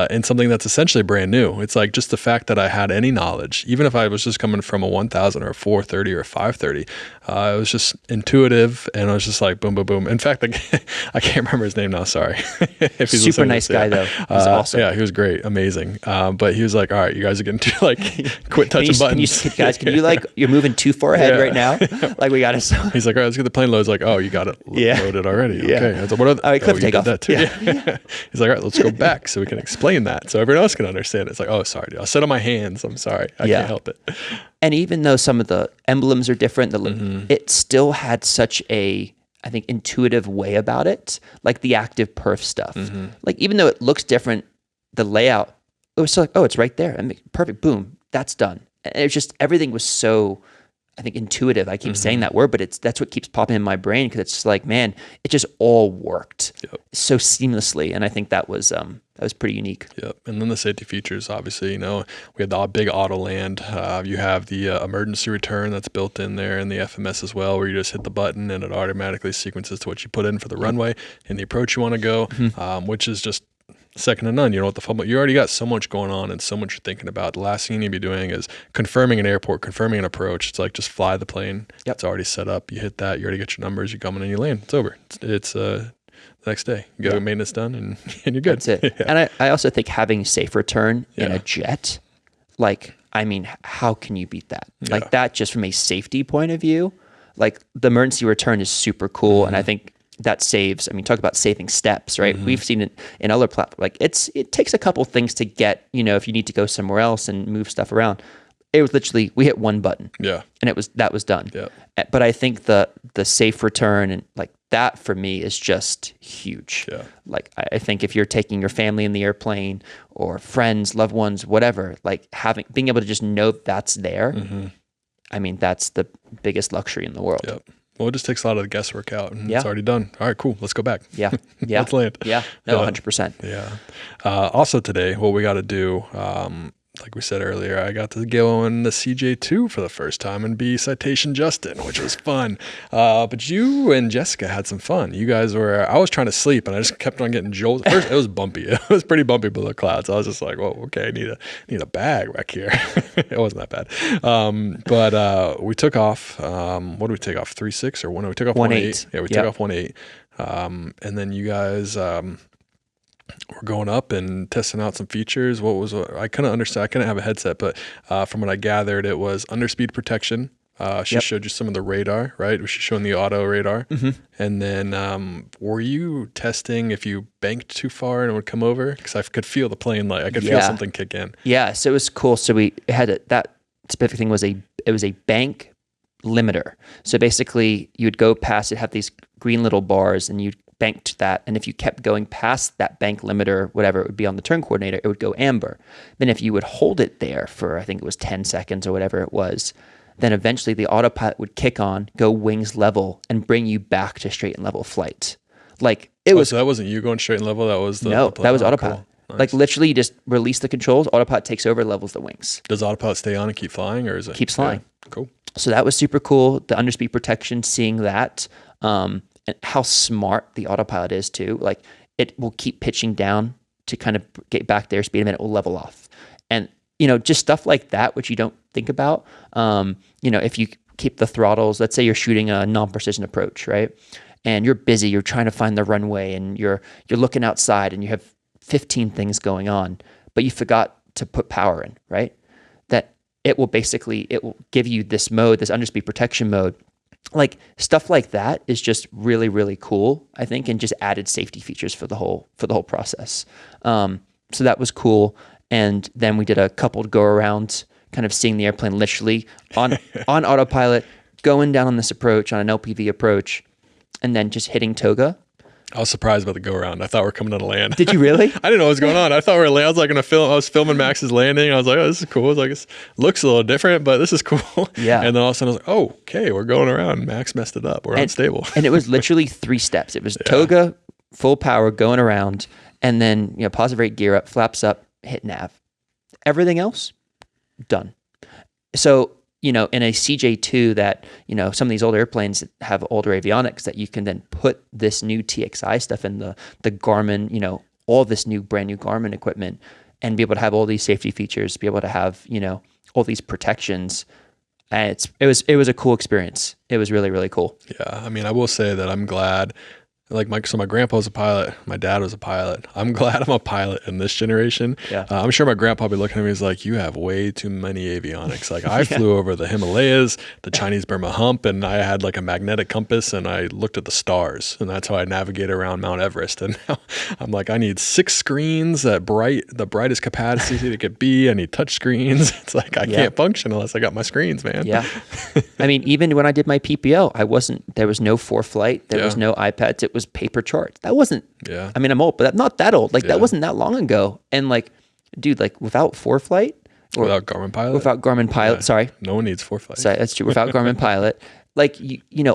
in something that's essentially brand new. It's like just the fact that I had any knowledge, even if I was just coming from a 1000 or a 430 or a 530, it was just intuitive, and I was just like boom, boom, boom. In fact, I can't remember his name now. Sorry. If he's super nice guy though. He's awesome. Yeah, he was great, amazing. But he was like, "All right, you guys are getting to like quit touching buttons, guys. Can you like you're moving too far ahead right now? Like we got to." He's like, "All right, let's get the plane loaded." I was like, "Oh, you got it loaded already? Okay." I was like, "What are the?" Cliff takeoff. That too. Yeah. He's like, "All right, let's go back so we can explain that so everyone else can understand it." It's like, "Oh, sorry, dude. I'll sit on my hands. I'm sorry. I can't help it." And even though some of the emblems are different, it still had such a, I think, intuitive way about it, like the active perf stuff. Like even though it looks different, the layout, it was still like, oh, it's right there. I mean, perfect. Boom, that's done. And it was just, everything was so, I think, intuitive. I keep saying that word, but that's what keeps popping in my brain, because it's just like, man, it just all worked so seamlessly, and I think that was pretty unique. Yep. And then the safety features, obviously, we had the big auto land. You have the emergency return that's built in there in the FMS as well, where you just hit the button and it automatically sequences to what you put in for the runway and the approach you want to go, which is just second to none. You already got so much going on and so much you're thinking about. The last thing you need to be doing is confirming an airport, confirming an approach. It's like just fly the plane. It's already set up. You hit that. You already get your numbers. You come in and you land. It's over. It's the next day. You go maintenance done and you're good. That's it. And I also think having safe return in a jet, like, I mean, how can you beat that? Like that, just from a safety point of view, like the emergency return is super cool. And I think that saves, I mean, talk about saving steps, right? We've seen it in other platforms. Like it takes a couple things to get, if you need to go somewhere else and move stuff around. It was literally, we hit one button and that was done. But I think the safe return and like that for me is just huge. Like I think if you're taking your family in the airplane or friends, loved ones, whatever, like being able to just know that's there. I mean, that's the biggest luxury in the world. Well, it just takes a lot of the guesswork out, and it's already done. All right, cool. Let's go back. Let's land. No, 100%. Also today, what we got to do, like we said earlier, I got to go in the CJ2 for the first time and be Citation Justin, which was fun. But you and Jessica had some fun. You guys I was trying to sleep, and I just kept on getting jolted. First, it was bumpy. It was pretty bumpy below the clouds. I was just like, "Whoa, okay, I need a bag back here." It wasn't that bad. But we took off. What did we take off? 3.6 or 1? We took off 1.8. Yeah, we took off 1.8. And then you guys we're going up and testing out some features. I couldn't understand. I couldn't have a headset, but from what I gathered, it was underspeed protection. She showed you some of the radar, right? She showing the auto radar. And then were you testing if you banked too far and it would come over? Because I could feel the plane, like I could feel something kick in. Yeah, so it was cool. So we had that specific thing was a bank limiter. So basically, you'd go past it, have these green little bars, and you'd banked that, and if you kept going past that bank limiter, whatever it would be on the turn coordinator, it would go amber. Then if you would hold it there for, I think it was 10 seconds or whatever it was, then eventually the autopilot would kick on, go wings level, and bring you back to straight and level flight. Like it was. So that wasn't you going straight and level. That was that was autopilot. Cool. Nice. Like literally, you just release the controls. Autopilot takes over, levels the wings. Does autopilot stay on and keep flying, or is it keeps flying? Cool. So that was super cool. The underspeed protection, seeing that. And how smart the autopilot is too. Like it will keep pitching down to kind of get back to airspeed, and then it will level off. And just stuff like that, which you don't think about. If you keep the throttles, let's say you're shooting a non-precision approach, right? And you're busy, you're trying to find the runway, and you're looking outside, and you have 15 things going on, but you forgot to put power in, right? That it will give you this mode, this underspeed protection mode. Like stuff like that is just really, really cool, I think, and just added safety features for the whole process. So that was cool. And then we did a coupled go around, kind of seeing the airplane literally on autopilot, going down on this approach, on an LPV approach, and then just hitting toga. I was surprised about the go around. I thought we were coming to land. Did you really? I didn't know what was going on. I thought we were landing. I was like going to film. I was filming Max's landing. I was like, "Oh, this is cool." I was like, "It looks a little different, but this is cool." Yeah. And then all of a sudden, I was like, "Oh, okay, we're going around." Max messed it up. We're unstable. And it was literally 3 steps. It was toga, full power, going around, and then positive rate gear up, flaps up, hit nav. Everything else, done. So in a CJ2 that, some of these older airplanes have older avionics that you can then put this new TXI stuff in the Garmin, all this brand new Garmin equipment and be able to have all these safety features, be able to have, all these protections. And it was a cool experience. It was really, really cool. Yeah. I mean, I will say that I'm glad. Like my grandpa was a pilot. My dad was a pilot. I'm glad I'm a pilot in this generation. Yeah. I'm sure my grandpa will be looking at me. He's like, you have way too many avionics. Like I flew over the Himalayas, the Chinese Burma Hump, and I had like a magnetic compass and I looked at the stars, and that's how I navigate around Mount Everest. And now I'm like, I need 6 screens the brightest capacity it could be. I need touch screens. It's like I can't function unless I got my screens, man. Yeah. I mean, even when I did my PPO, there was no ForeFlight. There was no iPads. It was paper charts. That wasn't, I mean, I'm old, but I'm not that old. Like that wasn't that long ago. And like, dude, like without ForeFlight or without Garmin Pilot, sorry. No one needs ForeFlight. Sorry, that's true. Without Garmin Pilot, like,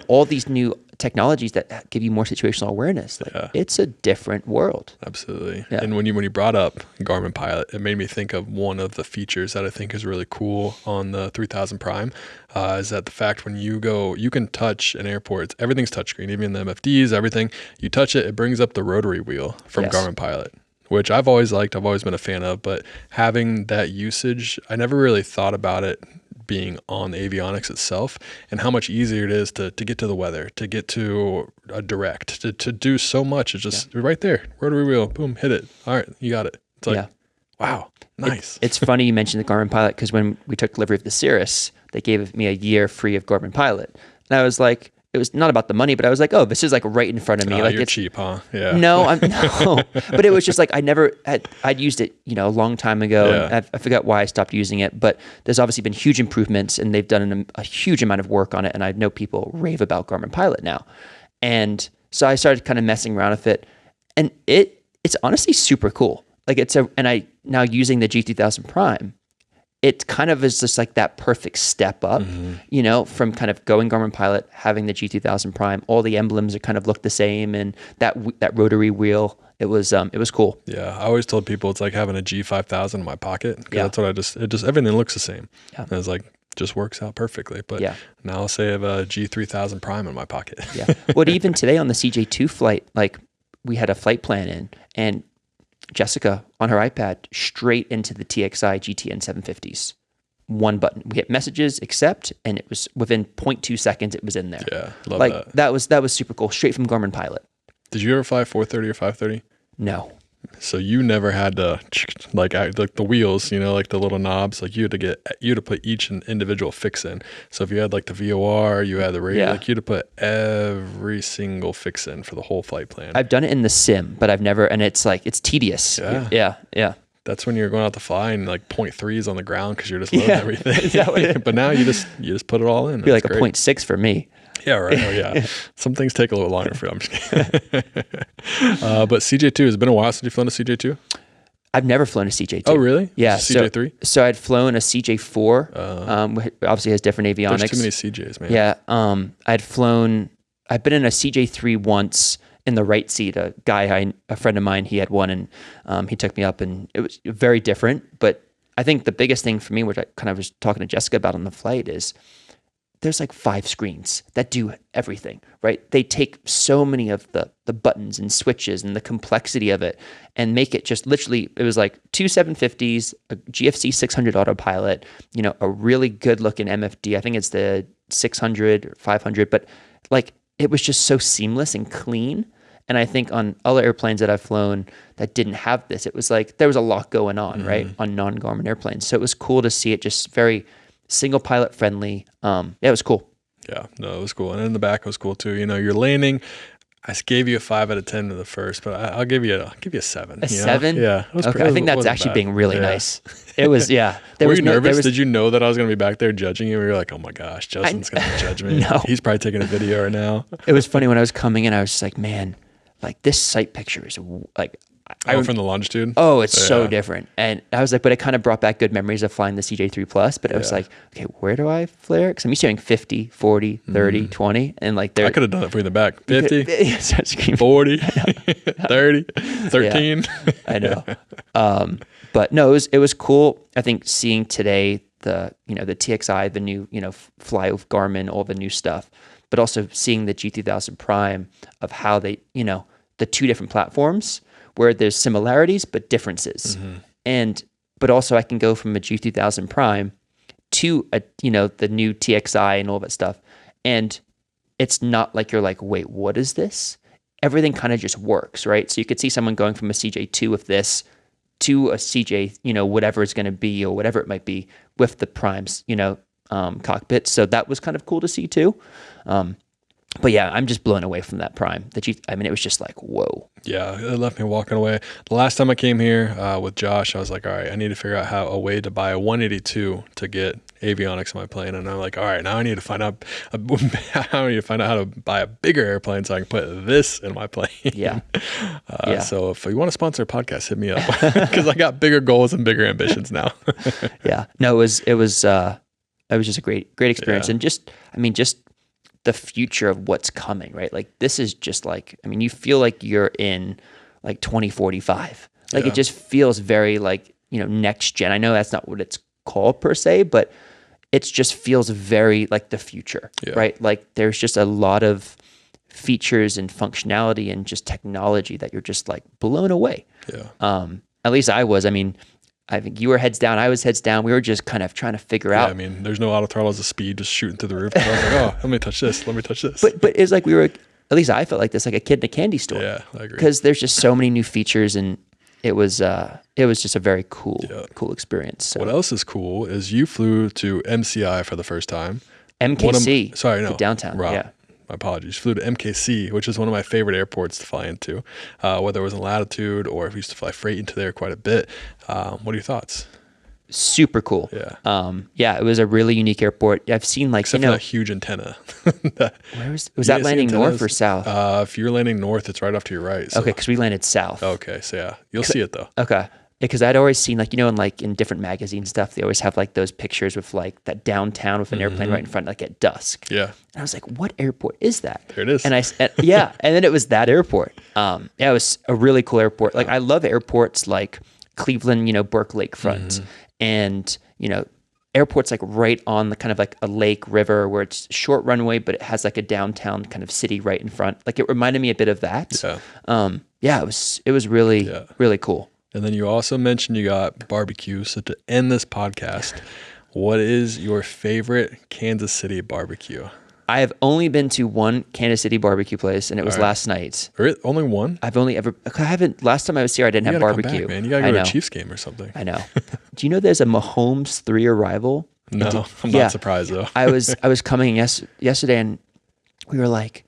all these new technologies that give you more situational awareness, like it's a different world. Absolutely. Yeah. And when you brought up Garmin Pilot, it made me think of one of the features that I think is really cool on the 3000 Prime, is that the fact when you can touch an airport, everything's touchscreen, even the MFDs, everything. You touch it, it brings up the rotary wheel from Garmin Pilot, which I've always liked, I've always been a fan of, but having that usage, I never really thought about it being on the avionics itself and how much easier it is to get to the weather, to get to a direct, to do so much. It's just right there, rotary wheel, boom, hit it. All right, you got it. It's like, wow, nice. It's funny you mentioned the Garmin Pilot because when we took delivery of the Cirrus, they gave me a year free of Garmin Pilot. And I was like, it was not about the money, but I was like, oh, this is like right in front of me. Like you're cheap, huh? Yeah. No, but it was just like I'd used it, a long time ago. Yeah. And I forgot why I stopped using it, but there's obviously been huge improvements and they've done a huge amount of work on it. And I know people rave about Garmin Pilot now. And so I started kind of messing around with it, and it's honestly super cool. Like and I now using the G3000 Prime, it kind of is just like that perfect step up, from kind of going Garmin Pilot, having the G3000 Prime. All the emblems are kind of look the same, and that rotary wheel. It was cool. Yeah, I always told people it's like having a G5000 in my pocket. Yeah, that's what it just everything looks the same. Yeah, and it's like just works out perfectly. But now I'll say I have a G3000 Prime in my pocket. Yeah. Well, even today on the CJ2 flight, like we had a flight plan in, and Jessica on her iPad straight into the TXI GTN 750s. One button. We hit messages, accept, and it was within 0.2 seconds it was in there. Yeah, love that. That was super cool. Straight from Garmin Pilot. Did you ever fly 430 or 530? No. So you never had to like the wheels, like the little knobs, like you had to put each individual fix in. So if you had like the VOR, you had the radio, like you had to put every single fix in for the whole flight plan. I've done it in the sim, but I've never, and it's like, it's tedious. Yeah. That's when you're going out to fly and like 0.3 is on the ground because you're just loading everything. But now you just put it all in. It'd be like great. A 0.6 for me. Yeah, right. Oh, yeah. Some things take a little longer for you. I'm just kidding. But CJ2, has it been a while since you've flown a CJ2? I've never flown a CJ2. Oh, really? Yeah. CJ3? So I'd flown a CJ4, obviously has different avionics. There's too many CJs, man. Yeah. I've been in a CJ3 once in the right seat. A friend of mine, he had one, and he took me up, and it was very different. But I think the biggest thing for me, which I kind of was talking to Jessica about on the flight, is there's like 5 screens that do everything, right? They take so many of the buttons and switches and the complexity of it and make it just literally, it was like 2 750s, a GFC 600 autopilot, a really good looking MFD. I think it's the 600 or 500, but like it was just so seamless and clean. And I think on other airplanes that I've flown that didn't have this, it was like there was a lot going on, right? On non-Garmin airplanes. So it was cool to see it just very single pilot friendly. It was cool. Yeah, no, it was cool. And in the back it was cool too. You're landing. I gave you a 5 out of 10 to the first, but I'll give you a 7. A 7? Yeah. Okay. I think that's actually being really nice. It was, yeah. Were you nervous? Did you know that I was going to be back there judging you? Or you're like, oh my gosh, Justin's going to judge me. No. He's probably taking a video right now. It was funny when I was coming in, I was just like, man, like this sight picture is like, from the longitude? Oh, it's so different. And I was like, but it kind of brought back good memories of flying the CJ3 Plus. But I was like, okay, where do I flare? Because I'm used to doing 50, 40, 30, 20. And like I could have done it for you in the back. 50, 40, 30, 13. I know. But no, it was cool. I think seeing today the TXI, the new, fly with Garmin, all the new stuff, but also seeing the G3000 Prime of how they, the two different platforms where there's similarities but differences. But also I can go from a G3000 Prime to the new TXI and all that stuff. And it's not like you're like, wait, what is this? Everything kind of just works, right? So you could see someone going from a CJ2 with this to a CJ, whatever it's going to be or whatever it might be with the Prime's, cockpit. So that was kind of cool to see too. But yeah, I'm just blown away from that Prime. It was just like, whoa. Yeah, it left me walking away. The last time I came here with Josh, I was like, all right, I need to figure out a way to buy a 182 to get avionics on my plane. And I'm like, all right, now I need to find out how to buy a bigger airplane so I can put this in my plane. Yeah. So if you want to sponsor a podcast, hit me up because I got bigger goals and bigger ambitions now. Yeah. No, it was just a great experience. And just the future of what's coming, right? Like this is just like, you feel like you're in like 2045. Like it just feels very like, next gen. I know that's not what it's called per se, but it just feels very like the future, right? Like there's just a lot of features and functionality and just technology that you're just like blown away. Yeah. At least I was. I think you were heads down. I was heads down. We were just kind of trying to figure out. There's no auto throttle as a speed, just shooting through the roof. And I was like, oh, let me touch this. Let me touch this. But it's like we were, at least I felt like this, like a kid in a candy store. Yeah, I agree. Because there's just so many new features, and it was just a very cool experience. So. What else is cool is you flew to MCI for the first time. MKC. Downtown. Rob, yeah. My apologies. Flew to MKC, which is one of my favorite airports to fly into, whether it was in Latitude or if we used to fly freight into there quite a bit. What are your thoughts? Super cool. Yeah. It was a really unique airport. I've seen except for that huge antenna. Where was that landing north or south? If you're landing north, it's right off to your right. So. Okay, because we landed south. Okay, so yeah, you'll see it though. Okay. Because I'd always seen in different magazine stuff, they always have like those pictures with like that downtown with an airplane right in front, like at dusk. Yeah. And I was like, what airport is that? There it is. And and then it was that airport. It was a really cool airport. Like I love airports like Cleveland, Burke Lakefront, and airports like right on the kind of like a lake river where it's short runway, but it has like a downtown kind of city right in front. Like it reminded me a bit of that. Yeah. It was really, really cool. And then you also mentioned you got barbecue. So to end this podcast, what is your favorite Kansas City barbecue? I have only been to one Kansas City barbecue place, and it was last night. Only one? Last time I was here, I didn't have barbecue. Come back, man. You got to go to a Chiefs game or something. I know. Do you know there's a Mahomes 3 arrival? No, I'm not surprised though. I was coming yesterday, and we were like,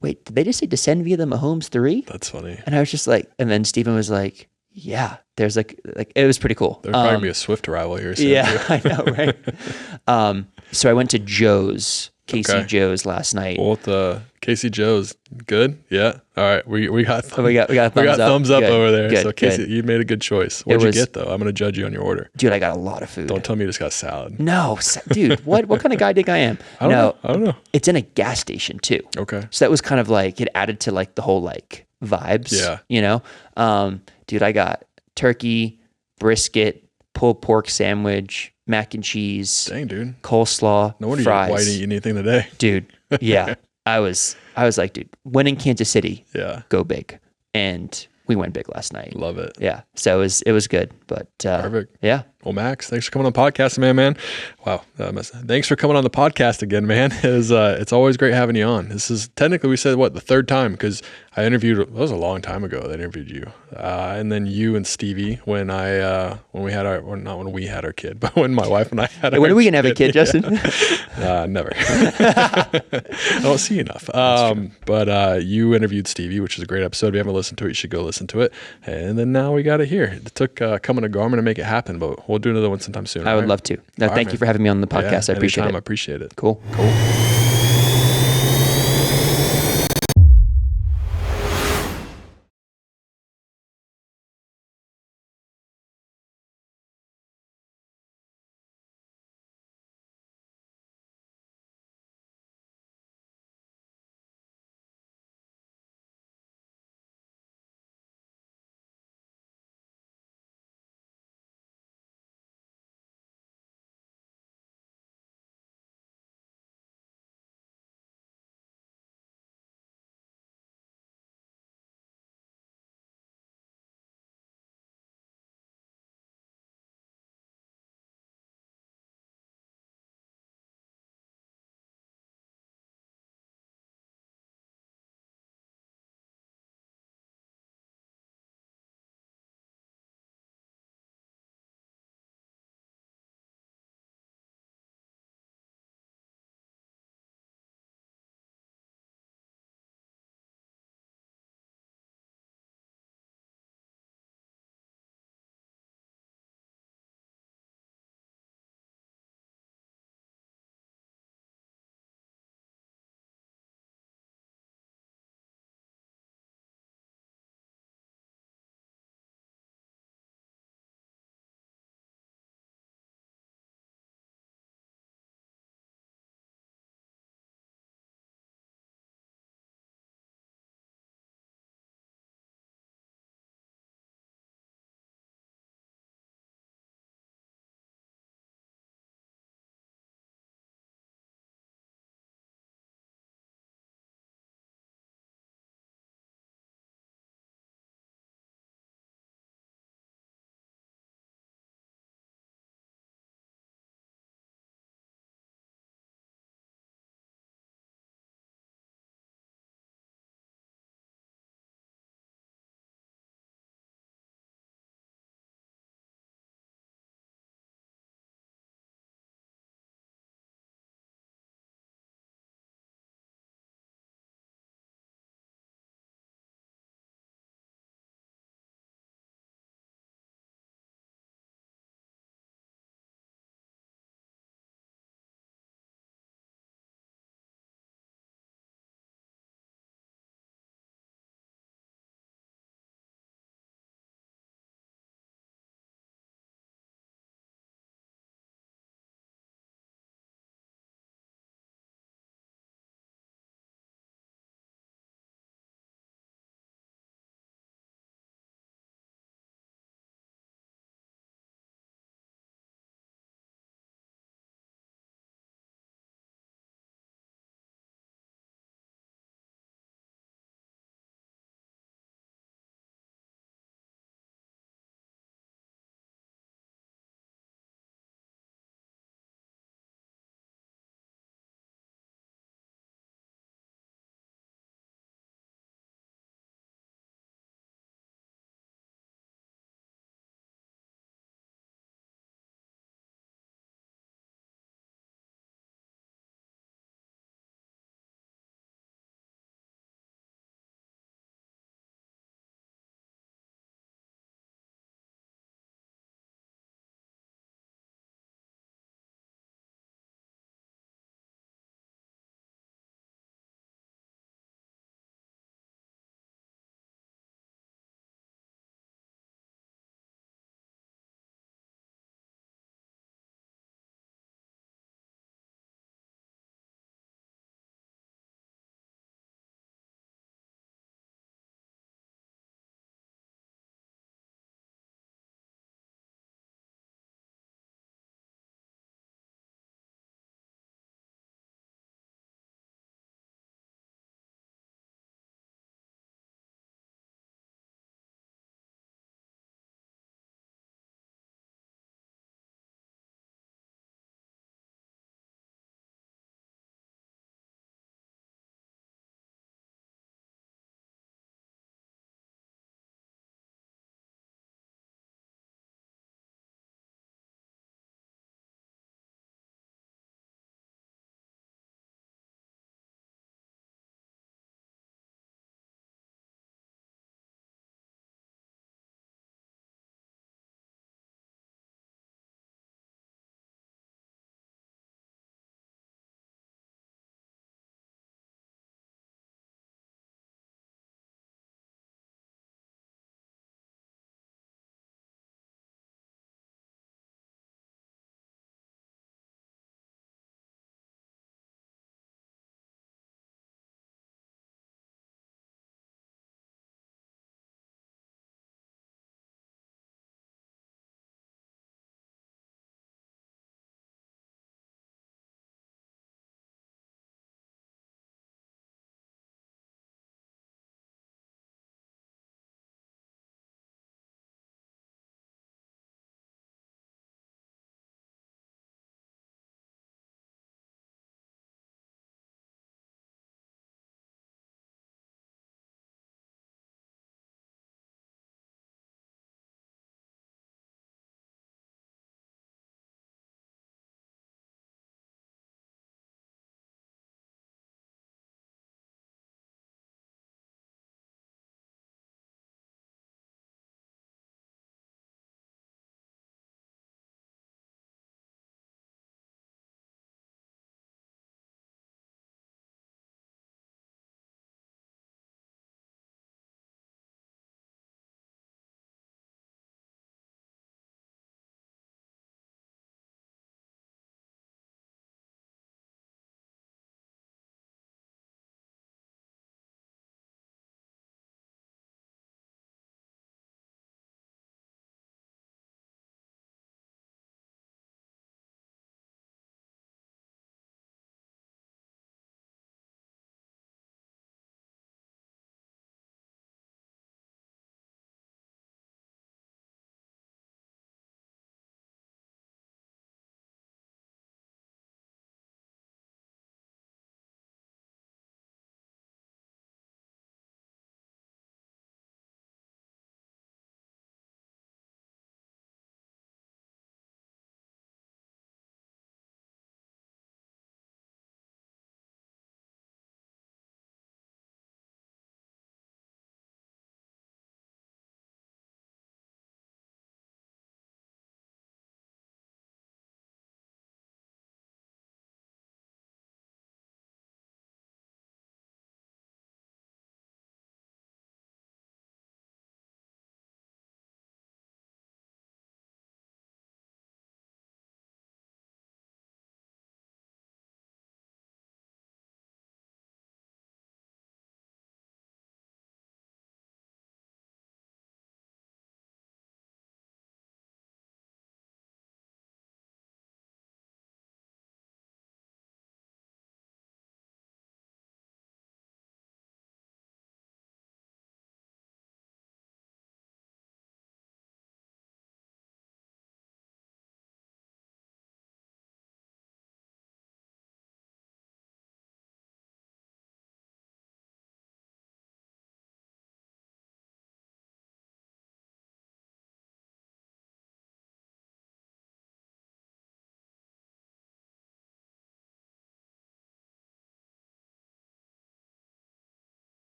wait, did they just say descend via the Mahomes 3? That's funny. And I was just like, and then Steven was like, yeah, there's like it was pretty cool. There'll probably be a Swift arrival here soon. Yeah, I know, right? So I went to Joe's, KC Joe's last night. Well, the KC Joe's, good? Yeah. All right, we got thumbs up over there. Good, so KC, you made a good choice. What'd you get though? I'm gonna judge you on your order. Dude, I got a lot of food. Don't tell me you just got salad. No, dude, what kind of guy do you think I am? I don't know. It's in a gas station too. Okay. So that was kind of like it added to like the whole like vibes. Yeah. Dude, I got turkey, brisket, pulled pork sandwich, mac and cheese. Dang, dude. Coleslaw, no wonder fries. Why didn't you eat anything today? Dude, yeah. I was like, dude, when in Kansas City, go big. And we went big last night. Love it. Yeah. So it was good. But perfect. Yeah. Well, Max, thanks for coming on the podcast, man. Wow. Thanks for coming on the podcast again, man. It's always great having you on. This is technically, we said, the third time, because I interviewed, it was a long time ago that I interviewed you. And then you and Stevie when we had our kid, but when my wife and I had our kid. When are we going to have a kid, Justin? Never. I don't see enough. But you interviewed Stevie, which is a great episode. If you haven't listened to it, you should go listen to it. And then now we got it here. It took coming to Garmin to make it happen, but we'll do another one sometime soon. I would love to. No, thank you for having me on the podcast. I appreciate it. I appreciate it. Cool.